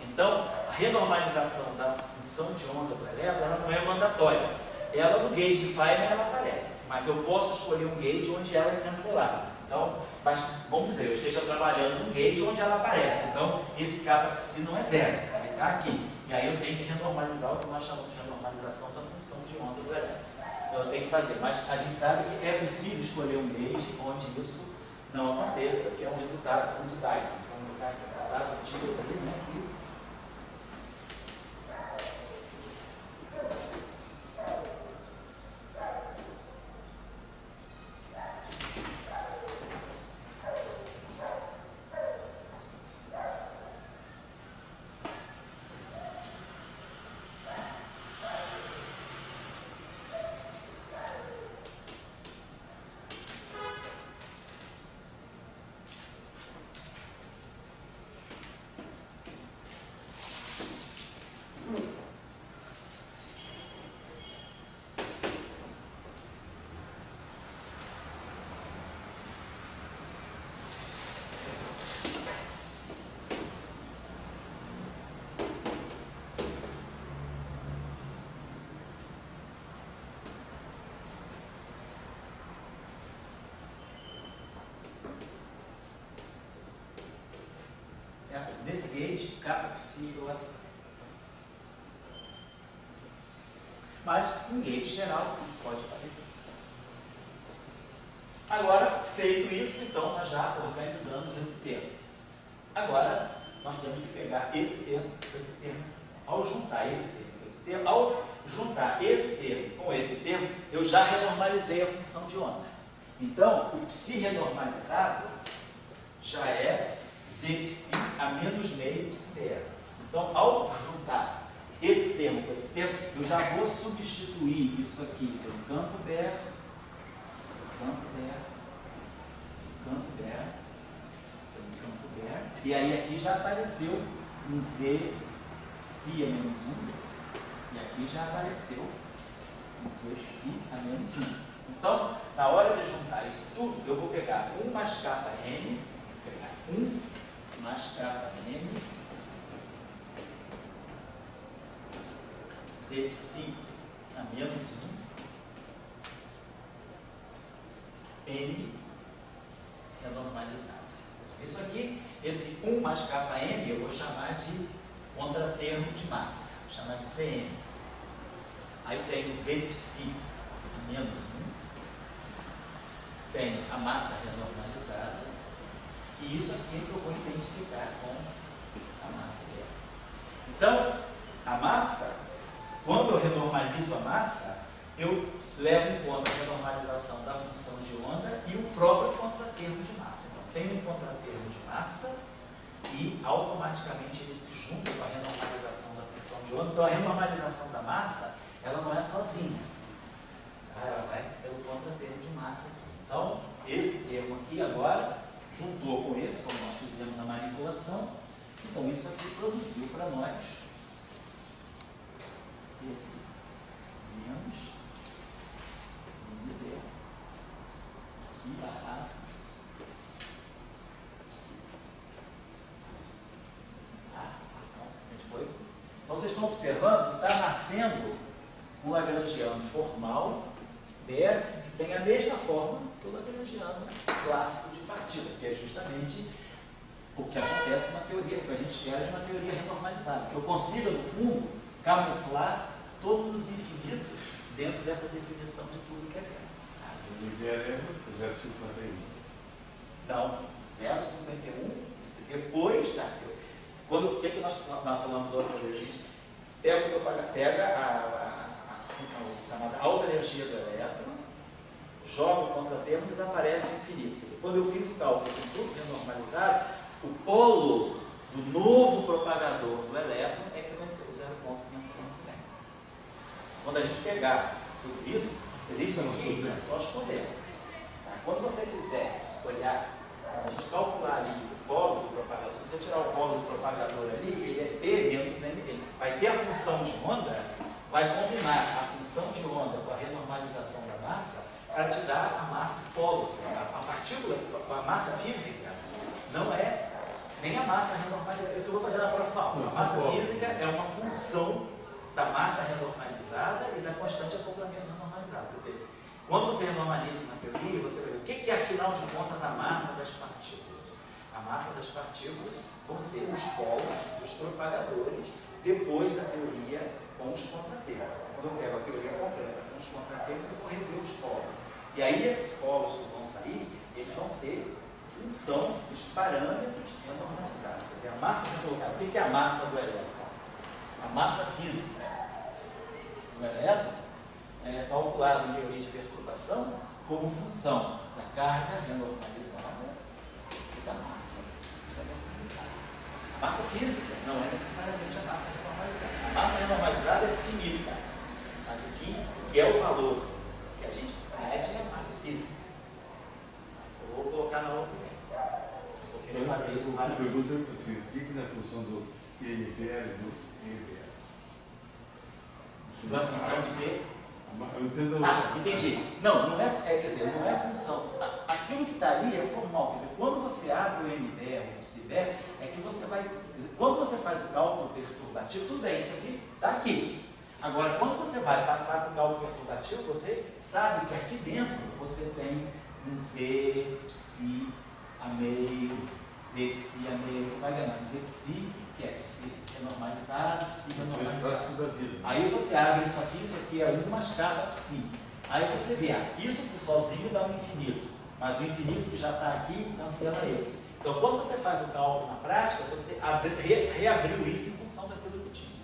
Speaker 1: Então, a renormalização da função de onda do elétron ela não é mandatória. Ela no gauge de Feynman ela aparece, mas eu posso escolher um gauge onde ela é cancelada. Então, vamos dizer, eu esteja trabalhando num gauge onde ela aparece. Então, esse Kpsi não é zero, ele está aqui. E aí eu tenho que renormalizar o que nós chamamos de renormalização da função de onda do elétron. Então, eu tenho que fazer, mas a gente sabe que é possível escolher um gauge onde isso não aconteça, que é um resultado de Dyson. Então, no caso, o resultado antigo ali, né? Nesse gauge, Kpsi ou assim. Mas, em gauge geral, isso pode aparecer. Agora, feito isso, então, nós já organizamos esse termo. Agora, nós temos que pegar esse termo com esse termo. Ao juntar esse termo com esse termo, ao juntar esse termo com esse termo, eu já renormalizei a função de onda. Então, o psi renormalizado já é Zpsi a menos meio psi zero. Então, ao juntar esse termo com esse termo, eu já vou substituir isso aqui pelo campo Baire, e aí aqui já apareceu um Z psi a menos 1, e aqui já apareceu um Z psi a menos 1. Então, na hora de juntar isso tudo, eu vou pegar 1 mais kappa n, pegar 1 mais kappa n, Z psi a menos 1, n renormalizado. Isso aqui, esse 1 mais kappa n, eu vou chamar de contratermo de massa, vou chamar de Cn. Aí eu tenho Z psi a menos 1, tenho a massa renormalizada, e isso aqui é que eu vou identificar com a massa dela. Então, a massa, quando eu renormalizar normalizo a massa, eu levo em conta a normalização da função de onda e o próprio contratermo de massa. Então, tem um contratermo de massa e automaticamente ele se junta com a renormalização da função de onda. Então, a renormalização da massa, ela não é sozinha. Ela vai pelo contratermo de massa aqui. Então, esse termo aqui agora juntou com esse, como nós fizemos a manipulação. Então, isso aqui produziu para nós esse menos MD psi barra psi. Então, vocês estão observando que está nascendo um lagrangiano formal, BER, que tem a mesma forma que o lagrangiano clássico de partida, que é justamente o que acontece na teoria, que a gente espera de uma teoria renormalizada, que eu consiga, no fundo, camuflar todos os infinitos dentro dessa definição de tudo que é BER.
Speaker 2: O IBR é 0,51.
Speaker 1: Então, 0,51, depois da teoria. O que nós falamos da outra vez? Pega a chamada alta energia do elétron, joga o contratermo e desaparece o infinito. Quer dizer, quando eu fiz o cálculo com tudo renormalizado, o polo do novo propagador do elétron é que vai ser o 0,510. Quando a gente pegar tudo isso, isso aqui é só escolher. Tá? Quando você fizer olhar, a gente calcular ali o polo do propagador, se você tirar o polo do propagador ali, ele é P menos MD. Vai ter a função de onda, vai combinar a função de onda com a renormalização da massa para te dar o polo. A partícula, a massa física, não é nem a massa renormalizada. Isso eu vou fazer na próxima aula. A massa física é uma função da massa renormalizada e da constante acoplamento renormalizado. Quer dizer, quando você renormaliza na teoria, você vai ver o que é, afinal de contas, a massa das partículas. A massa das partículas vão ser os polos dos propagadores depois da teoria com os contratermos. Quando eu pego a teoria completa com os contratermos, eu vou rever os polos. E aí, esses polos que vão sair, eles vão ser função dos parâmetros renormalizados. Quer dizer, a massa renormalizada. O que é a massa do elétron? A massa física do elétron é calculada em teoria de perturbação como função da carga renormalizada e da massa renormalizada. A massa física não é necessariamente a massa renormalizada. A massa renormalizada é finita, mas o que é o valor que a gente mede é a massa física. Isso eu vou colocar na aula que vem. Eu vou querer fazer isso lá.
Speaker 2: Eu pergunto assim, o que é a função do INVR e do EBR?
Speaker 1: Na função de quê?
Speaker 2: Eu entendo.
Speaker 1: Entendi. Não é, quer dizer, não é função. Aquilo que está ali é formal. Quer dizer, quando você abre o MBR ou o CIBER, é que você vai. Quando você faz o cálculo perturbativo, tudo bem, isso aqui está aqui. Agora, quando você vai passar para o cálculo perturbativo, você sabe que aqui dentro você tem um Z, psi, a meio, Z, psi, a meio. Você vai ganhar Z, psi, que é psi renormalizado, psi renormalizado. Aí você abre isso aqui é 1 mais cada psi. Aí você vê, isso por sozinho dá um infinito, mas o infinito que já está aqui cancela esse. Então, quando você faz o cálculo na prática, você reabriu isso em função daquilo que tinha.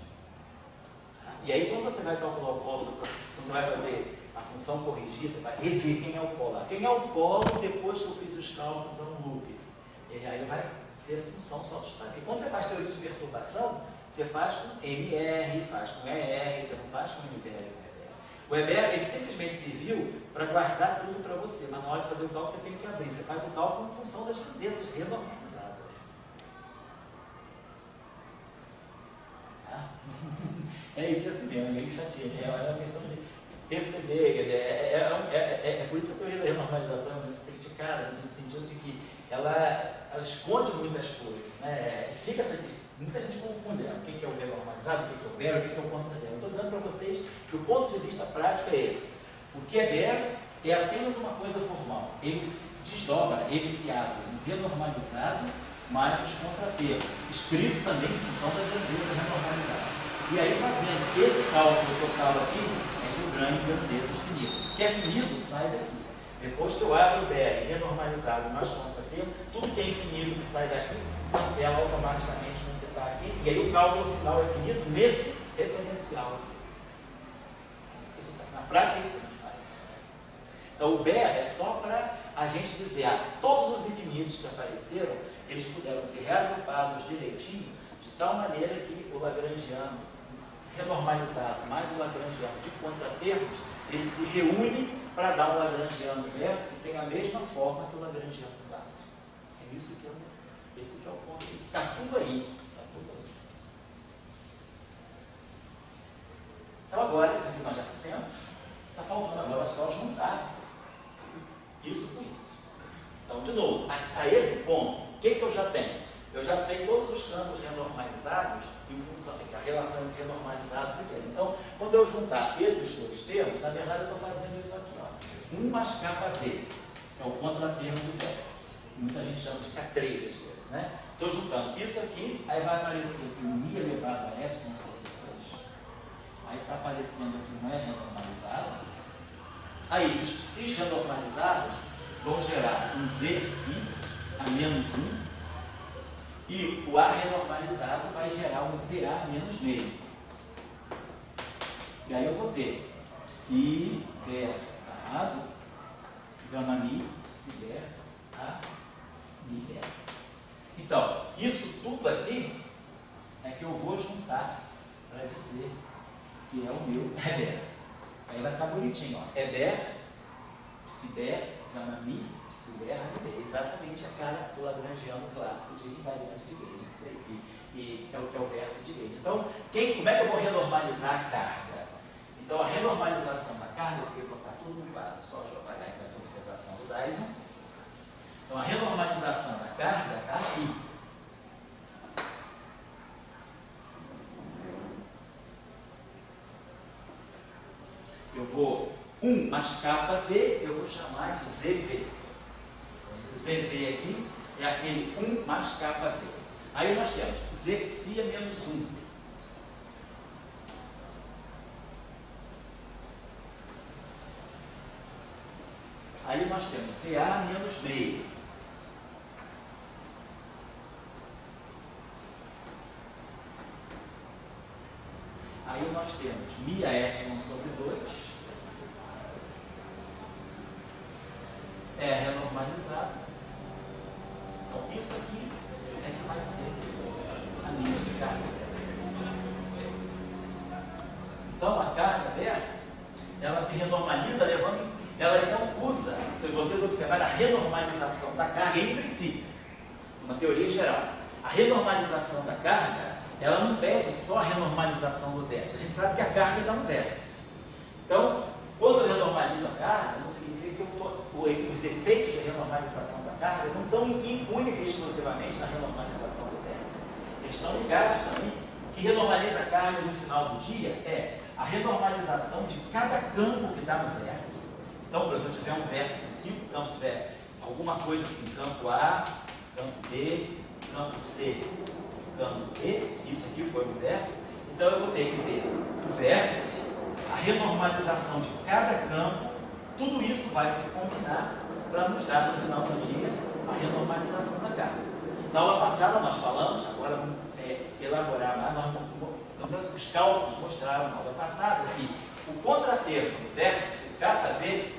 Speaker 1: E aí, quando você vai calcular o polo, quando você vai fazer a função corrigida, vai rever quem é o polo. Quem é o polo depois que eu fiz os cálculos no loop? E aí vai ser função só dos parâmetros. Porque quando você faz teoria de perturbação, você faz com MR, faz com ER, você não faz com MBR e EBR. O EBR ele simplesmente serviu para guardar tudo para você, mas na hora de fazer o cálculo você tem que abrir. Você faz o cálculo em função das grandezas renormalizadas. É isso assim mesmo, é meio chatinho. É uma questão de perceber, quer dizer, é por isso que a teoria da renormalização é muito criticada, no sentido de que ela esconde muitas coisas, né? Fica muita gente confunde o que é o renormalizado, o que é o BER, o que é o contratermo. Eu estou dizendo para vocês que o ponto de vista prático é esse. O que é BER é apenas uma coisa formal. Ele se desdobra, ele se abre no renormalizado mais os contratermos, escrito também em função da grandeza renormalizada. E aí, fazendo esse cálculo total aqui, é que eu ganho grandezas finitas. O que é finito sai daqui. Depois que eu abro o BR renormalizado mais contratermo, tudo que é infinito que sai daqui, cancela automaticamente no que está aqui, e aí o cálculo final é finito nesse referencial. prática é isso que a gente faz. Então o BER é só para a gente dizer, todos os infinitos que apareceram, eles puderam ser reagrupados direitinho, de tal maneira que o lagrangiano renormalizado mais o lagrangiano de contratermos, eles se reúnem para dar um lagrangiano BER que tem a mesma forma que o lagrangiano clássico. É isso que esse que é o ponto. Está tudo aí. Então agora, isso que nós já fizemos, está faltando agora só juntar isso com isso. Então, de novo, a esse ponto, o que eu já tenho? Eu já sei todos os campos renormalizados em função da relação entre renormalizados e BER. Então, quando eu juntar esses dois termos, na verdade eu estou fazendo isso aqui, ó. 1 mais kV, é o contratermo do vértice. Muita gente chama de K3 às vezes, né? Estou juntando isso aqui, aí vai aparecer aqui o mi elevado a epsilon sobre 2. Aí está aparecendo aqui não é renormalizado. Aí os psis renormalizados vão gerar um z psi a menos 1 e o A renormalizado vai gerar um ZA menos meio. E aí eu vou ter psi BER dado, gama mi, psi BER a mi BER. Então, isso tudo aqui é que eu vou juntar para dizer que é o meu BER. Aí vai ficar bonitinho, ó. BER, psi BER, gama mi, psi BER a mi BER. Exatamente a cara do lagrangiano clássico de invariante de Gauge. E é o que é o vértice de Gauge. Então, como é que eu vou renormalizar a carga? Então, a renormalização da carga, eu vou botar tudo no quadro, só jogar aqui essa observação do Dyson. Então, a renormalização da carga está aqui. Eu vou 1 mais kV, eu vou chamar de ZV. Então, esse ZV aqui é aquele 1 mais kV. Aí nós temos Z psi a menos 1. Aí nós temos CA menos meio. Aí nós temos mi a epsilon sobre 2. É renormalizado. Então isso aqui é que vai ser a linha de carga. Então a carga BER, ela se renormaliza levando, ela então usa, se vocês observarem, a renormalização da carga em princípio, uma teoria geral. A renormalização da carga, ela não pede só a renormalização do vértice. A gente sabe que a carga dá um vértice. Então, quando eu renormalizo a carga, não significa que os efeitos de renormalização da carga não estão única e exclusivamente na renormalização do vértice. Eles estão ligados também. O que renormaliza a carga no final do dia é a renormalização de cada campo que está no vértice. Então, por exemplo, se eu tiver um vértice com 5 campos, tiver alguma coisa assim, campo A, campo B, campo C, campo D, isso aqui foi o vértice, então eu vou ter que ver o vértice, a renormalização de cada campo, tudo isso vai se combinar para nos dar no final do dia a renormalização da carga. Na aula passada nós falamos, agora vamos elaborar mais, os cálculos mostraram na aula passada que o contratermo do vértice KV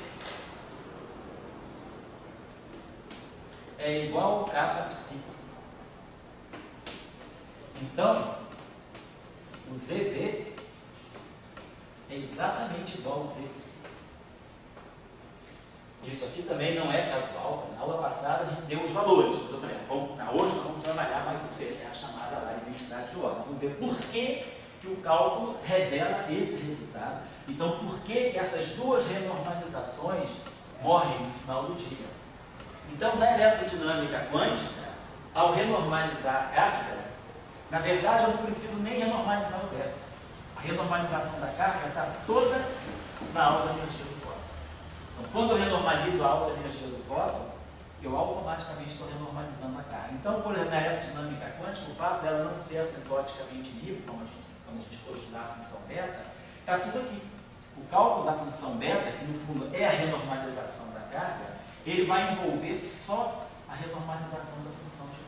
Speaker 1: é igual ao K psi. Então, o ZV é exatamente igual ao Z psi. Isso aqui também não é casual. Na aula passada a gente deu os valores. Eu falei, hoje nós vamos trabalhar mais isso, é a chamada lá de identidade de ordem. Vamos ver por que o cálculo revela esse resultado. Então, por que essas duas renormalizações morrem no final do dia? Então, na eletrodinâmica quântica, ao renormalizar a carga, na verdade eu não preciso nem renormalizar o vértice. A renormalização da carga está toda na alta energia do fóton. Então, quando eu renormalizo a alta energia do fóton, eu automaticamente estou renormalizando a carga. Então, por exemplo, na eletrodinâmica quântica, o fato dela não ser assintoticamente livre, quando a gente for estudar a função beta, está tudo aqui. O cálculo da função beta, que no fundo é a renormalização da carga, ele vai envolver só a renormalização da função de.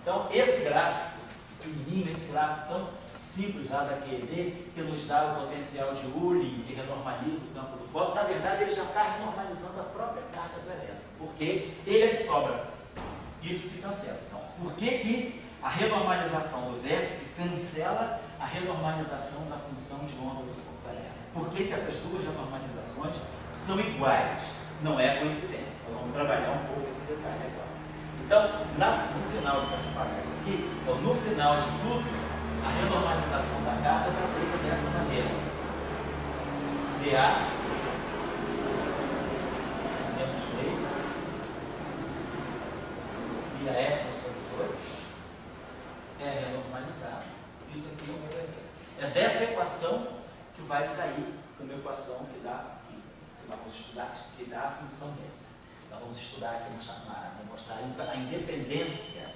Speaker 1: Então, esse gráfico pequenininho, esse gráfico tão simples lá da QED, que nos dá o potencial de Ullin, que renormaliza o campo do fóton, na verdade ele já está renormalizando a própria carga do elétron, porque ele é que sobra. Isso se cancela. Então, por que a renormalização do vértice cancela a renormalização da função de onda do foco do elétron? Por que essas duas renormalizações são iguais? Não é coincidência. Então, vamos trabalhar um pouco esse detalhe agora. Então, no final, deixa eu apagar isso aqui, então, no final de tudo, a renormalização da carga está feita dessa maneira. CA menos meio e a F sobre 2 é renormalizado. Isso aqui é o meu EV. É dessa equação que vai sair uma equação que dá, que nós vamos estudar, que dá a função dele. Nós vamos estudar aqui, mostrar a independência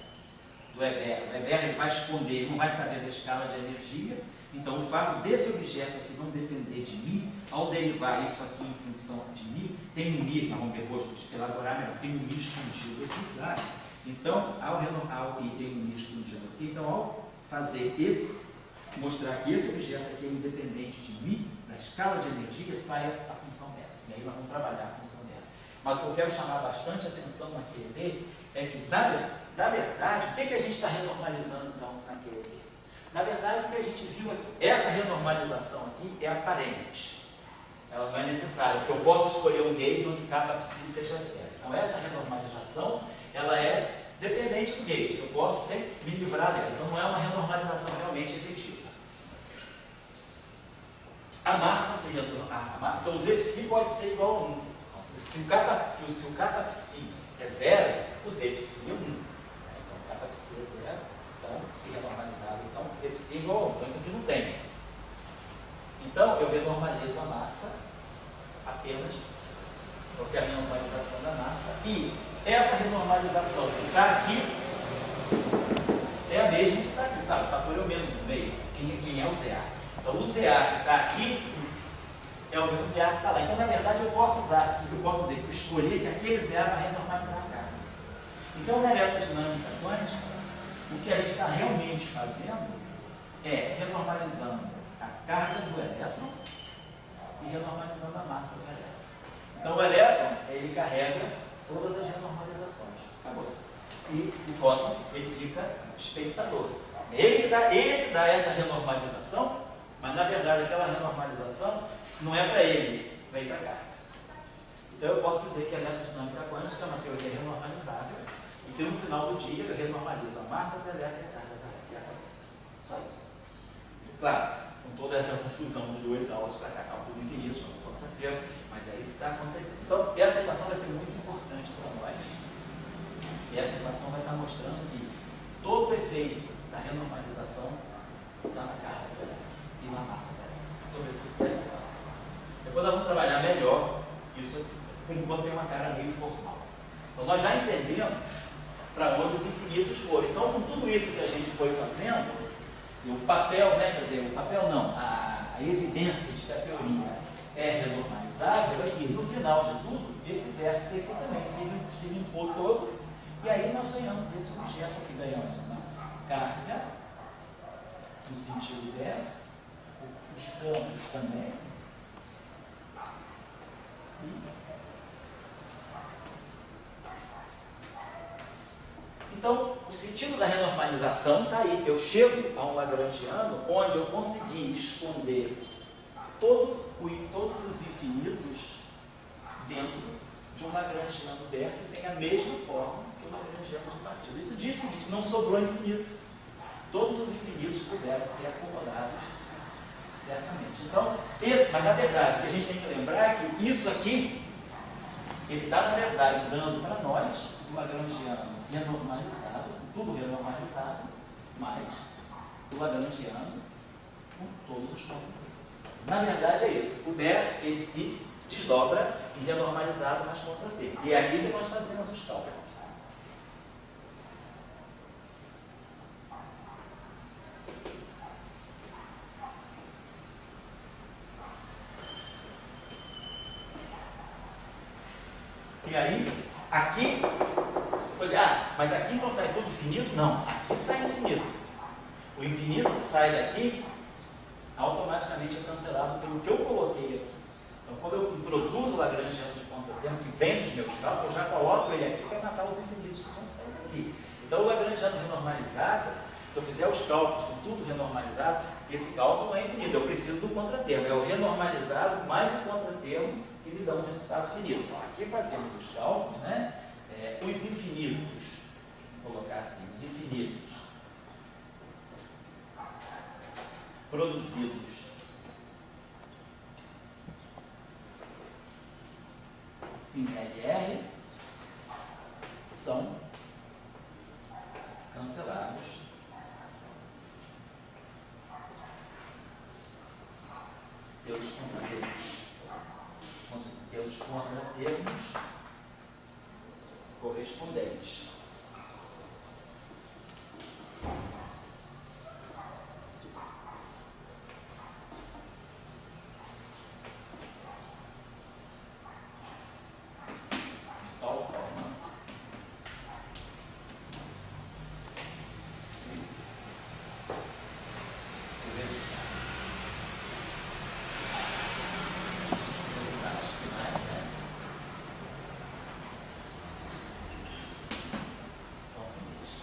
Speaker 1: do Weber. O Weber ele vai esconder, ele não vai saber da escala de energia. Então, o fato desse objeto aqui não depender de mim, ao derivar isso aqui em função de mim, tem um mi, nós vamos depois elaborar melhor, tem um mi escondido aqui, claro. Então, ao i tem um mi escondido aqui, então, ao fazer mostrar que esse objeto aqui é independente de mim, da escala de energia, sai a função dela. E aí nós vamos trabalhar a função dela. Mas o que eu quero chamar bastante atenção na QED é que, na verdade, o que a gente está renormalizando então na QED? Na verdade, o que a gente viu aqui, essa renormalização aqui é aparente. Ela não é necessária, porque eu posso escolher um gauge onde cada psi seja zero. Então, essa renormalização, ela é dependente do gauge. Eu posso sempre me livrar dela. Então, não é uma renormalização realmente efetiva. A massa seria... Então, o z psi pode ser igual a 1. Então, se o kappa psi é zero, o z psi é 1. Então, o kappa psi é zero. Então, psi renormalizado. Então, z psi é igual a 1. Então, isso aqui não tem. Então, eu renormalizo a massa apenas porque a renormalização da massa. E essa renormalização que está aqui é a mesma que está aqui. Tá, o fator é o menos no meio. Quem é o ZA? Então, o ZA que está aqui é o mesmo ZA que está lá. Então, na verdade, eu posso escolher que aquele ZA vai renormalizar a carga. Então, na eletrodinâmica quântica, o que a gente está realmente fazendo é renormalizando a carga do elétron e renormalizando a massa do elétron. Então, o elétron, ele carrega todas as renormalizações. Acabou-se. E o fóton, ele fica espectador. Ele que dá essa renormalização, mas, na verdade, aquela renormalização não é para ele, vem para cá. Então, eu posso dizer que a eletrodinâmica quântica é uma teoria renormalizável e que, no final do dia, eu renormalizo a massa do elétron e a carga do elétron. E acabou-se. Só isso. Claro, com toda essa confusão de duas aulas para cá, cálculo infinito, não conta tempo, mas é isso que está acontecendo. Então, essa equação vai ser muito importante para nós. E essa equação vai estar mostrando que todo o efeito da renormalização está na carga do elétron e na massa do elétron. Sobre essa equação. Depois nós vamos trabalhar melhor isso, por enquanto tem uma cara meio formal. Então, nós já entendemos para onde os infinitos foram. Então, com tudo isso que a gente foi fazendo, o papel, né, quer dizer, o papel não, a evidência de que a teoria é renormalizável, aqui no final de tudo, esse vértice aqui também se limpou todo, e aí nós ganhamos esse objeto aqui, ganhamos uma carga, no sentido dela, os campos também, então, o sentido da renormalização está aí. Eu chego a um lagrangiano onde eu consegui esconder todos os infinitos dentro de um lagrangiano aberto que tem a mesma forma que o lagrangiano de partida. Isso diz o seguinte, não sobrou infinito. Todos os infinitos puderam ser acomodados certamente. Então, mas na verdade, o que a gente tem que lembrar é que isso aqui, ele está, na verdade, dando para nós o lagrangiano renormalizado, tudo renormalizado, mas o lagrangiano com todos os pontos. Na verdade é isso. O Baire, ele se desdobra em renormalizado mais contra T. E é aqui que nós fazemos os cálculos. E aí, aqui, mas aqui então sai tudo finito? Não, aqui sai infinito. O infinito que sai daqui, automaticamente é cancelado pelo que eu coloquei aqui. Então, quando eu introduzo o lagrangiano de contratempo, que vem dos meus cálculos, eu já coloco ele aqui para matar os infinitos que vão sair daqui. Então, o lagrangiano renormalizado, se eu fizer os cálculos com tudo renormalizado, esse cálculo não é infinito, eu preciso do contratermo. É o renormalizado mais o contratermo que me dá um resultado finito. Então, aqui fazemos os cálculos, né? Os infinitos, vou colocar assim, os infinitos produzidos em LR são cancelados pelos contratermos correspondentes. De tal forma que o resultados finais, né, são finitos.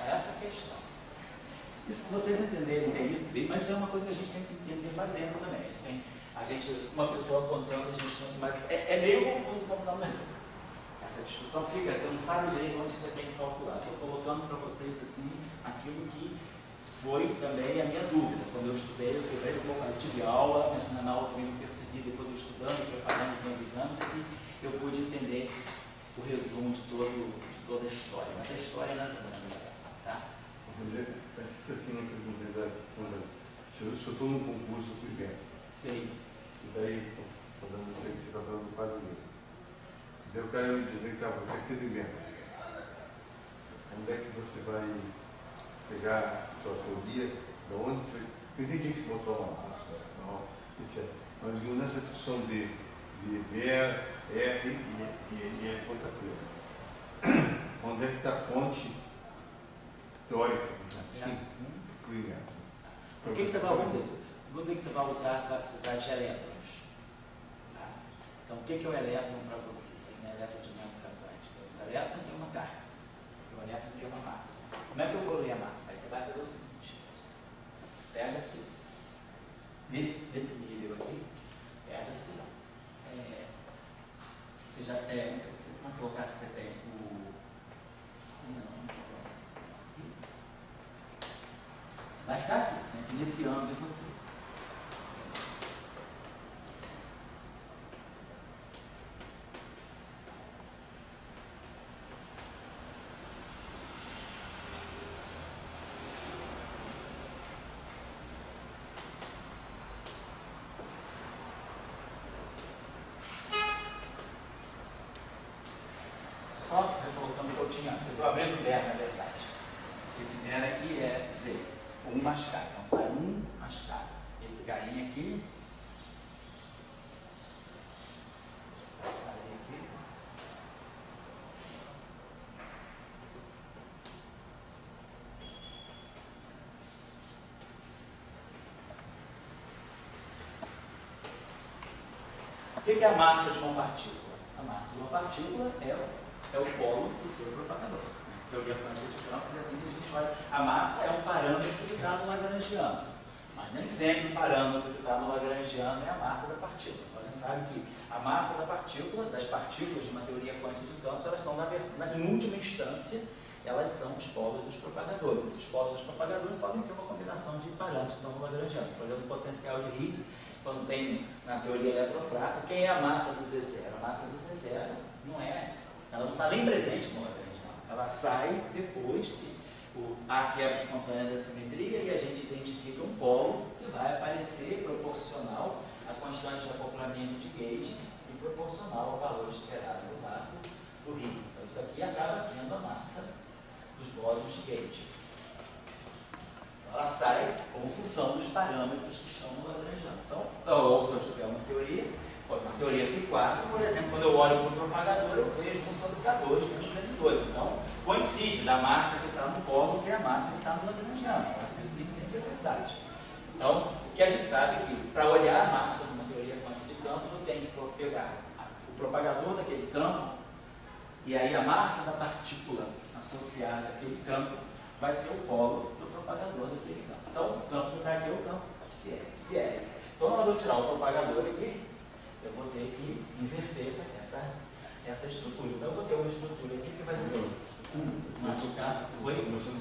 Speaker 1: Essa é a questão. Isso, se vocês entenderem que é isso, mas isso é uma coisa que a gente tem que entender fazendo também. A gente, uma pessoa contando, a gente não, mas é meio confuso contar no livro. Essa discussão fica, você não sabe direito onde você tem que calcular. Estou colocando para vocês assim aquilo que foi também a minha dúvida. Quando eu estudei, eu tive aula, mas na aula também eu percebi, depois eu estudando, preparando para os exames, é que eu pude entender o resumo de toda a história. Mas a história não é essa, tá?
Speaker 2: Eu tinha uma pergunta se eu estou num concurso do IBEM.
Speaker 1: Sei.
Speaker 2: E daí, fazendo isso aí que você está falando do quadro dele. E daí o cara me diz, vem cá, você aqui do IBEM. Onde é que você vai pegar a sua teoria? De onde você. Eu entendi que você botou uma etc. Mas nessa discussão de BR, R e contratempo. Onde é que está a fonte teórica? Sim, para o IBEM.
Speaker 1: Por que você vai usar? Vamos dizer que você vai usar, você vai precisar de elétrons. Tá? Então, o que é o elétron para você? Tem eletrodinâmica quântica. O elétron tem uma carga. O elétron tem uma massa. Como é que eu vou ler a massa? Aí você vai fazer o seguinte. Pega-se, nesse nível aqui, pega-se, você já tem, vamos colocar se você tem o... Sim, não posso fazer isso aqui. Você vai ficar aqui, sempre nesse âmbito aqui. Só recolocando o que eu tinha, eu estou abrindo o BER, na verdade. Esse BER aqui é Z, 1 mais K, então sai 1 mais K. Esse gainha aqui vai sair aqui. O que é a massa de uma partícula? A massa de uma partícula é o polo do seu propagador. Teoria quântica de campo, porque assim a gente olha. A massa é um parâmetro que está no lagrangiano, mas nem sempre o parâmetro que está no lagrangiano é a massa da partícula. Então a gente sabe que a massa da partícula, das partículas de uma teoria quântica de campos, elas estão, em última instância, elas são os polos dos propagadores. Esses polos dos propagadores podem ser uma combinação de parâmetros que estão no lagrangiano. Por exemplo, o potencial de Higgs, quando tem na teoria eletrofraca, quem é a massa do Z0? A massa do Z0 ela não está nem presente no lagrangiano. Ela sai depois que há quebra espontânea da simetria e a gente identifica um polo que vai aparecer proporcional à constante de acoplamento de gauge e proporcional ao valor esperado do vácuo do Higgs. Então isso aqui acaba sendo a massa dos bósons de gauge. Então ela sai como função dos parâmetros que estão no lagrangiano. Então, ou se eu tiver uma teoria, Uma teoria Φ4, por exemplo, quando eu olho para o propagador, eu vejo 1 sobre K2 menos M2. Então, coincide da massa que está no polo ser a massa que está no lagrangiano. Mas isso nem sempre é verdade. Então, o que a gente sabe é que, para olhar a massa numa teoria quântica de campos, eu tenho que pegar o propagador daquele campo, e aí a massa da partícula associada àquele campo vai ser o polo do propagador daquele campo. Então, o campo que está aqui é o campo psi. Então, na hora de eu tirar o propagador aqui, eu vou ter que inverter essa estrutura. Então, eu vou ter uma estrutura aqui que vai ser
Speaker 2: Nós estamos com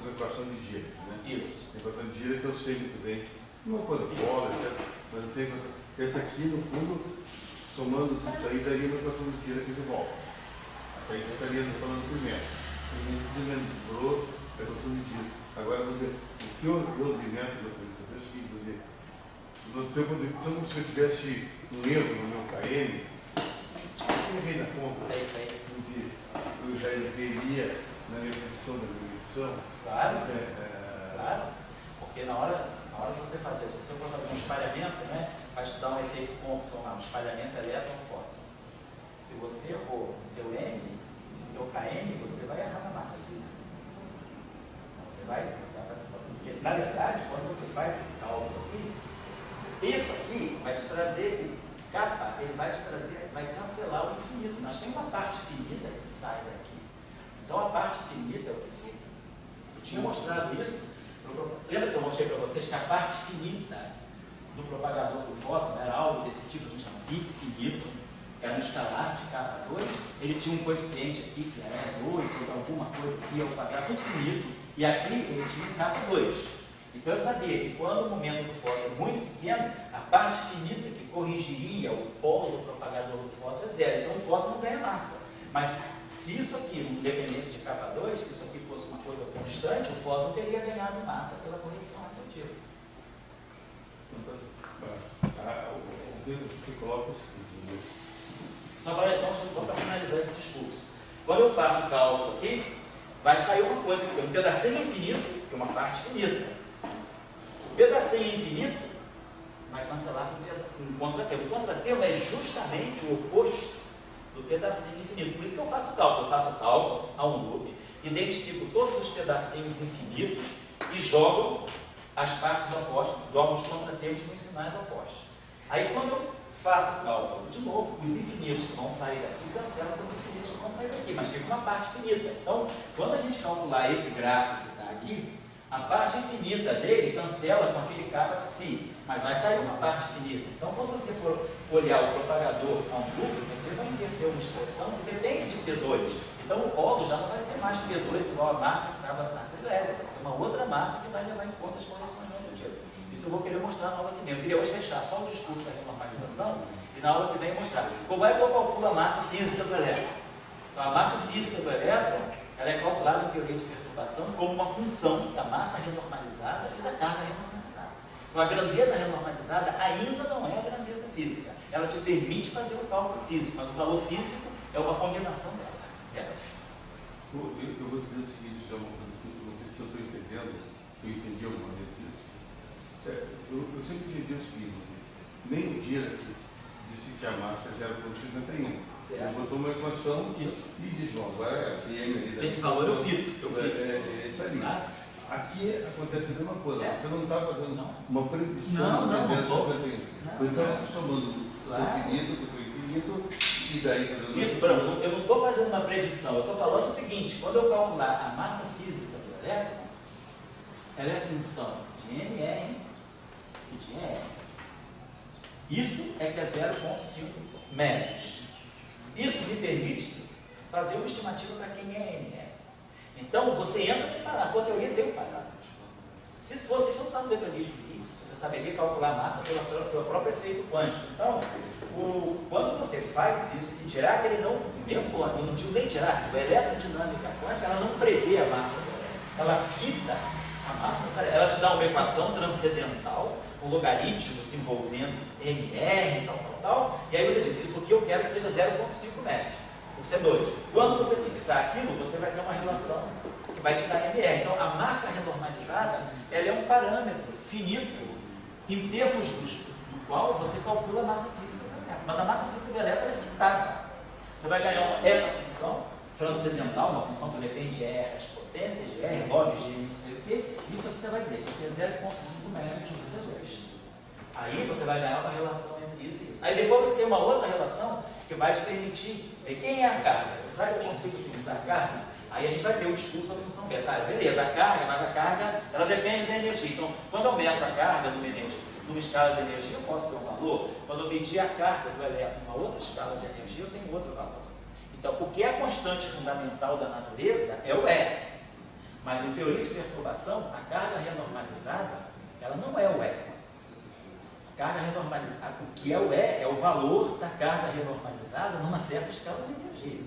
Speaker 2: a equação de Dirac, né?
Speaker 1: Isso.
Speaker 2: A equação de Dirac eu sei muito bem. Uma coisa bola, etc. Mas eu tenho essa aqui, no fundo, somando tudo isso aí, daria uma equação de Dirac de volta. Até aí estaríamos falando primeiro. A gente lembrou a equação de Dirac. Agora, o que eu alimento gostaria de saber é o seguinte, se eu tivesse um erro no meu KM, eu errei na conta. Eu já erraria na minha predição da minha medição.
Speaker 1: Claro, claro. Porque na hora que você fazer, se você for fazer um espalhamento, né, vai estudar um efeito Compton lá, um espalhamento elétron-fóton. Se você errou no teu M, no teu KM, você vai errar na massa física. Você vai porque, na verdade, quando você faz esse cálculo aqui, isso aqui vai te trazer capa, ele vai te trazer, vai cancelar o infinito. Nós temos uma parte finita que sai daqui. Só a parte finita é o que fica. Eu tinha mostrado isso. Lembra que eu mostrei para vocês que a parte finita do propagador do fóton era algo desse tipo, a gente chama de finito, que era um escalar de K2, ele tinha um coeficiente aqui que era 2 sobre alguma coisa aqui ao quadrado, tudo finito, e aqui ele tinha K2. Então eu sabia que quando o momento do fóton é muito pequeno, a parte finita que corrigiria o polo do propagador do fóton é zero. Então o fóton não ganha massa. Mas se isso aqui não dependesse de K2, se isso aqui fosse uma coisa constante, o fóton teria ganhado massa pela correção radiativa. Então só para finalizar esse discurso. Quando eu faço o cálculo aqui, vai sair uma coisa aqui, um pedacinho infinito e uma parte finita. O pedacinho infinito vai cancelar com um contratermo. O contratermo é justamente o oposto do pedacinho infinito. Por isso que eu faço o cálculo. Eu faço o cálculo a um loop, identifico todos os pedacinhos infinitos e jogo as partes opostas, jogo os contratermos com os sinais opostos. Aí quando eu faço o cálculo, de novo, os infinitos que vão sair daqui cancelam com os infinitos que vão sair daqui, mas fica uma parte finita. Então, quando a gente calcular esse gráfico que está aqui, a parte infinita dele cancela com aquele kappa psi, mas vai sair uma parte finita. Então, quando você for olhar o propagador a um loop, você vai inverter uma expressão que depende de P2. Então, o polo já não vai ser mais P2 igual a massa que estava na trilégua, vai ser uma outra massa que vai levar em conta as correções não efetivas. Isso eu vou querer mostrar na aula que vem. Eu queria hoje fechar só o discurso da renormalização e na aula que vem mostrar como é que eu calculo a massa física do elétron. Então, a massa física do elétron ela é calculada em teoria de perturbação como uma função da massa renormalizada e da carga renormalizada. Então, a grandeza renormalizada ainda não é a grandeza física. Ela te permite fazer o cálculo físico, mas o valor físico é uma combinação delas.
Speaker 2: Eu vou dizer o seguinte, já uma coisa que eu não sei se eu estou entendendo, se eu entendi alguma vez isso. Eu sempre entendi o seguinte, nem o Dirac disse que a massa era 0,51. Ele botou uma equação e diz, bom, agora é
Speaker 1: esse valor eu fito.
Speaker 2: É isso ali. Aqui acontece a mesma coisa, você não está fazendo uma predição
Speaker 1: não,
Speaker 2: de 0,51. Você está somando o infinito com o infinito e daí fazendo
Speaker 1: isso, Bruno, eu não estou fazendo uma predição, eu estou falando o seguinte, quando eu calcular a massa física do elétron, ela é função de MR e de ER. Isso é que é 0,5 metros. Isso me permite fazer uma estimativa para quem é MR. Então, você entra na tua teoria tem um parâmetro. Se fosse isso, eu não estava no mecanismo disso. Você saberia calcular a massa pelo próprio efeito quântico. Então, quando você faz isso, e tirar que ele não, mesmo eu não digo nem tirar, a eletrodinâmica quântica, ela não prevê a massa do elétron. Ela fita a massa, ela te dá uma equação transcendental, com logaritmos envolvendo MR, tal, e aí você diz, isso aqui eu quero que seja 0,5 metros, por C2. Quando você fixar aquilo, você vai ter uma relação que vai te dar MR. Então, a massa renormalizada, ela é um parâmetro finito em termos do qual você calcula a massa física do elétron. Mas a massa física do elétron é fitada. Você vai ganhar essa função transcendental, uma função que depende de R, as potências de R, log de não sei o quê. Isso aqui você vai dizer, isso aqui é 0,5 metros por C2. Aí você vai ganhar uma relação entre isso e isso. Aí depois você tem uma outra relação que vai te permitir ver quem é a carga. Será que eu consigo fixar a carga? Aí a gente vai ter o discurso da função beta. Beleza, a carga, mas a carga ela depende da energia. Então, quando eu meço a carga numa escala de energia, eu posso ter um valor. Quando eu medir a carga do elétron numa outra escala de energia, eu tenho outro valor. Então, o que é a constante fundamental da natureza é o E. Mas em teoria de perturbação, a carga renormalizada, ela não é o E. Carga renormalizada, o que é o E é o valor da carga renormalizada numa certa escala de energia,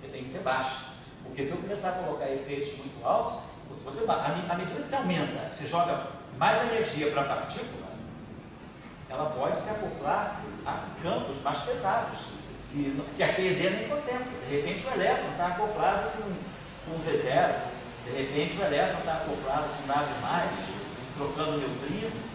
Speaker 1: que tem que ser baixa, porque se eu começar a colocar efeitos muito altos, à medida que você aumenta, você joga mais energia para a partícula, ela pode se acoplar a campos mais pesados, que a QED nem contempla. De repente o elétron está acoplado com Z0, de repente o elétron está acoplado com W+, trocando neutrino.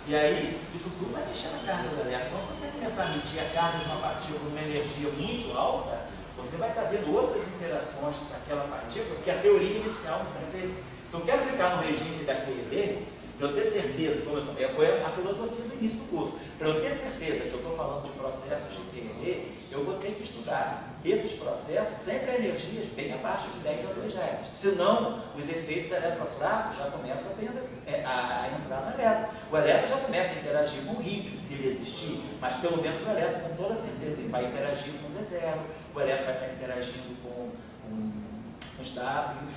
Speaker 1: E aí, isso tudo vai mexer na carga do elétron. Então, se você começar a medir a carga de uma partícula com uma energia muito alta, você vai estar vendo outras interações daquela partícula que a teoria inicial não prevê. Se eu quero ficar no regime da QED, para eu ter certeza, foi a filosofia do início do curso, para eu ter certeza que eu estou falando de processos de QED, eu vou ter que estudar esses processos sempre a energias bem abaixo de 10 a 2 GeV. Senão, os efeitos eletrofracos já começam a entrar no elétron. O elétron já começa a interagir com o Higgs, se ele existir, mas pelo menos o elétron, com toda certeza, ele vai interagir com o Z0, o elétron vai estar interagindo com os Ws.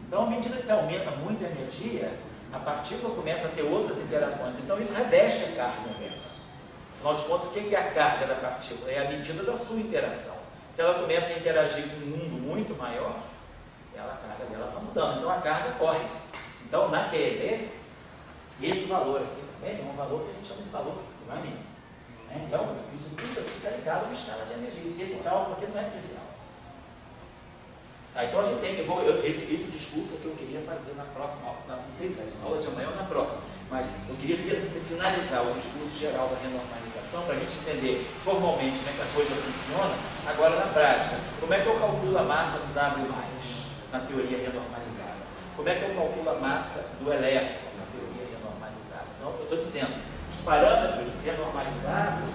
Speaker 1: Então, à medida que você aumenta muito a energia, a partícula começa a ter outras interações. Então, isso reveste a carga no elétron. Afinal de contas, o que é a carga da partícula? É a medida da sua interação. Se ela começa a interagir com um mundo muito maior, a carga dela está mudando. Então, a carga corre. Então, na QED, esse valor aqui também é um valor que a gente chama de valor running. Então, isso tudo está ligado a uma escala de energia. Esse cálculo aqui não é trivial. Tá, então, a gente tem esse discurso que eu queria fazer na próxima aula. Não sei se vai ser na aula de amanhã ou na próxima, mas eu queria finalizar o discurso geral da renormalização para a gente entender formalmente como é que a coisa funciona. Agora, na prática, como é que eu calculo a massa do W+, na teoria renormalizada? Como é que eu calculo a massa do elétron na teoria renormalizada? Então, eu estou dizendo, os parâmetros renormalizados,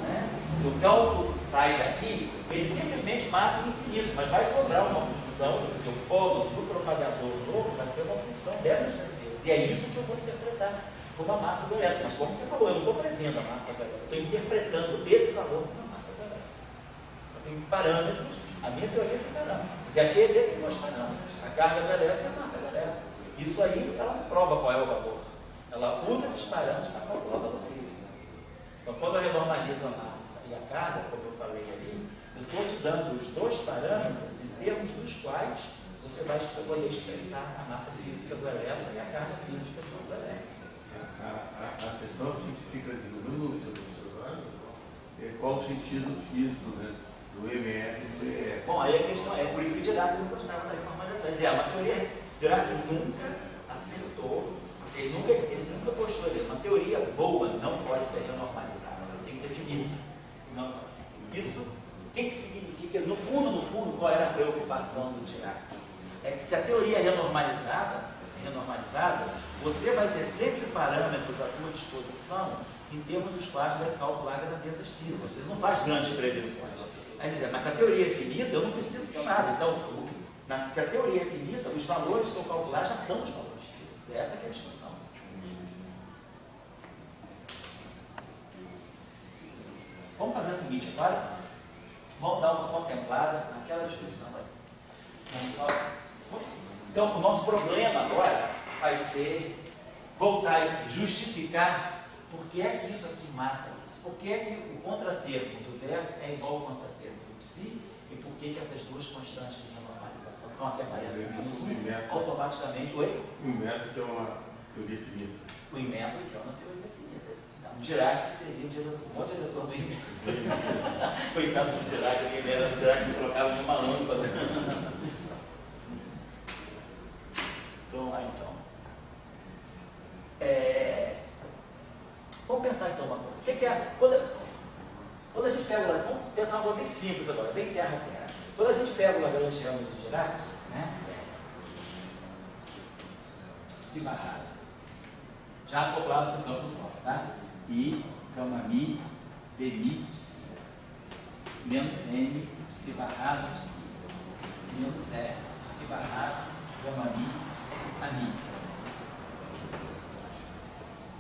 Speaker 1: o cálculo que sai daqui, ele simplesmente mata o infinito, mas vai sobrar uma função, porque o polo do propagador novo vai ser uma função dessas grandezas. E é isso que eu vou interpretar como a massa do elétron. Mas como você falou, eu não estou prevendo a massa do elétron, eu estou interpretando esse valor como a massa do elétron. Eu tenho parâmetros, a minha teoria tem parâmetros. E a QED tem dois parâmetros, a carga do elétron e a massa do elétron. Isso aí, ela não prova qual é o valor. Ela usa esses parâmetros para calcular o valor físico. Então, quando eu renormalizo a massa e a carga, como eu falei ali, eu estou te dando os dois parâmetros em termos dos quais você vai poder expressar a massa física do elétron e a carga física do elétron.
Speaker 2: A questão fica diminuindo qual o sentido físico, do MR e do EF.
Speaker 1: Bom, aí a questão é por isso que Dirac não gostava da renormalização. É uma teoria. Dirac nunca aceitou, ele nunca postulou isso. Uma teoria boa não pode ser renormalizada, ela tem que ser finita. Isso, o que significa? No fundo, qual era a preocupação do Dirac? É que se a teoria é renormalizada, você vai ter sempre parâmetros à sua disposição em termos dos quais vai calcular grandezas físicas. Você não faz grandes previsões. Aí dizer, mas se a teoria é finita, eu não preciso de nada. Então, se a teoria é finita, os valores que eu calcular já são os valores físicos. Essa que é a discussão. Vamos fazer o seguinte agora. Vamos dar uma contemplada naquela discussão aí. Então, o nosso problema agora vai ser voltar a justificar por que é que isso aqui mata isso. Por que é que o contratermo do vértice é igual ao contratermo do psi e por que essas duas constantes de renormalização estão aqui aparecendo automaticamente. Oi?
Speaker 2: O método que é uma teoria finita.
Speaker 1: O método que é uma teoria finita. Então, Dirac seria o bom diretor do IMET. Coitado do Dirac, ele era o Dirac que trocava de uma lâmpada. Vamos lá então. Vamos pensar então uma coisa. O que terra. Quando a gente pega o Lagrangiano, vamos pensar uma coisa bem simples agora, bem terra a terra. Quando a gente pega o Lagrangiano de Dirac, né? Psi barrado, já acoplado com o campo fora, tá? I, gama mi, d mi, psi, menos m, psi barrado, psi, menos e, psi barrado, gama mi, psi, a mi.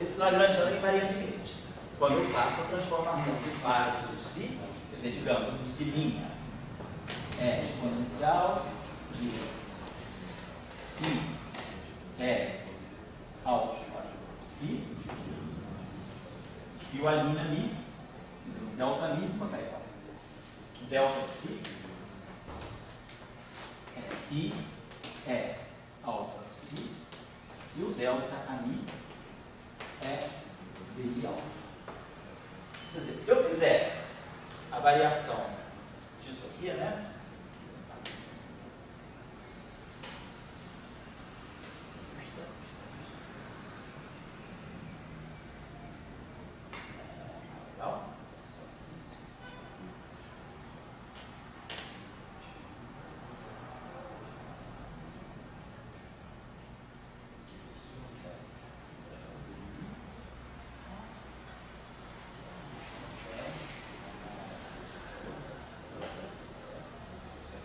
Speaker 1: Esse Lagrangiano é invariante de Gauge. Quando eu faço a transformação de fase do psi, quer dizer, digamos, o psi' é exponencial de I é alfa psi e o alina mi, delta mi, vou botar aí, ó. Delta psi é I é alfa psi e o delta ami é d alfa. Quer dizer, se eu fizer a variação disso aqui, né? Legal? Só assim.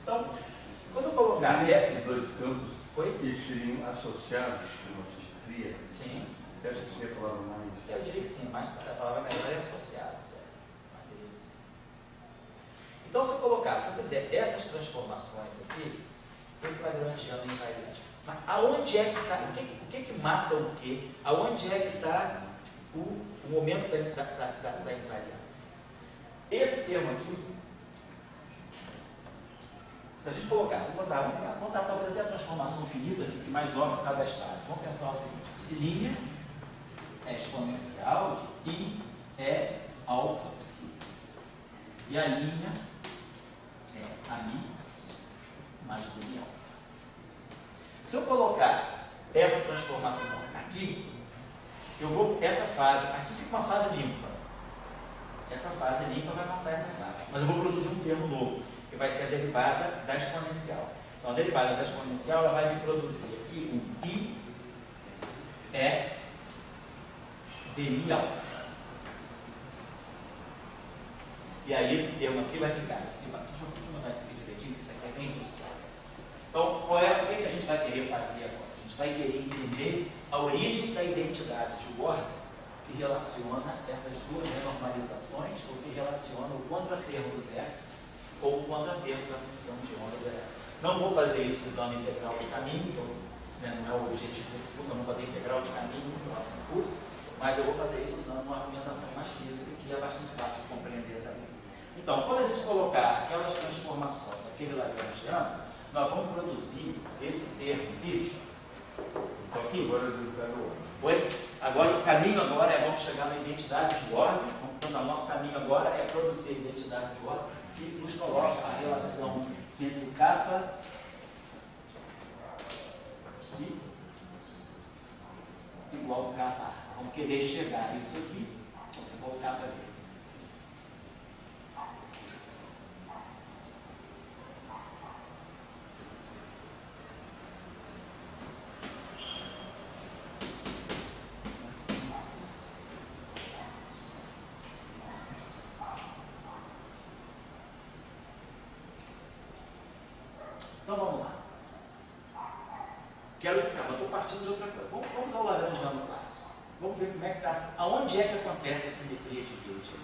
Speaker 1: Então, quando eu colocar
Speaker 2: Esses dois campos,
Speaker 1: Oi?
Speaker 2: eles seriam associados numa geometria.
Speaker 1: Sim,
Speaker 2: Acho que você ia falar mais.
Speaker 1: eu diria que sim, mas a palavra melhor é associados. Então, se eu colocar, se eu fizer essas transformações aqui, esse Lagrangiano é invariante. Mas aonde é que sai? O que mata o quê? Aonde é que está o momento da invariância? Esse termo aqui, se a gente colocar, vamos contar talvez até a transformação finita fique mais óbvio por causa das fases. Vamos pensar o seguinte: psi' é exponencial de I é alfa psi. E a linha é a mi mais d alfa. Se eu colocar essa transformação aqui, eu vou, essa fase, aqui fica uma fase limpa. Essa fase limpa vai matar essa fase. Mas eu vou produzir um termo novo, que vai ser a derivada da exponencial. Então a derivada da exponencial ela vai me produzir aqui um I é d alfa. E aí esse termo aqui vai ficar em cima. Deixa eu botar isso aqui direitinho, que isso aqui é bem crucial. Então, o que a gente vai querer fazer agora? A gente vai querer entender a origem da identidade de Ward que relaciona essas duas renormalizações, ou que relaciona o contratermo do vértice ou o contratermo da função de onda do elétron. Não vou fazer isso usando a integral do caminho, então, né, não é o objetivo desse curso, eu não vou fazer integral de caminho no próximo curso, mas eu vou fazer isso usando uma argumentação mais física, que é bastante fácil de compreender também. Então, quando a gente colocar aquelas transformações naquele Lagrangiano, nós vamos produzir esse termo aqui. Então, aqui. Agora o caminho agora é, vamos chegar na identidade de ordem. Então, o nosso caminho agora é produzir a identidade de ordem, que nos coloca a relação entre kappa, psi, igual a kappa. Vamos querer chegar a isso aqui, igual a kappa aqui. Então vamos lá. Quero explicar, mas estou partindo de outra coisa. Vamos dar o Lagrangiano clássico. Vamos ver como é que está. Aonde é que acontece a simetria de Gauge?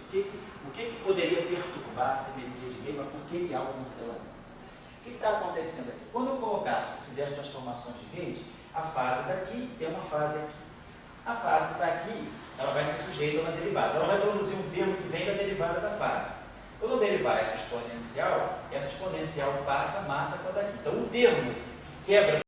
Speaker 1: O que poderia perturbar a simetria de Gauge, mas por que há o cancelamento? O que está acontecendo aqui? Quando eu fizer as transformações de Gauge, a fase daqui é uma fase aqui. A fase que está aqui, ela vai ser sujeita a uma derivada. Ela vai produzir um termo que vem da derivada da fase. Quando eu derivar essa exponencial passa, mata com a daqui. Então, o termo que quebra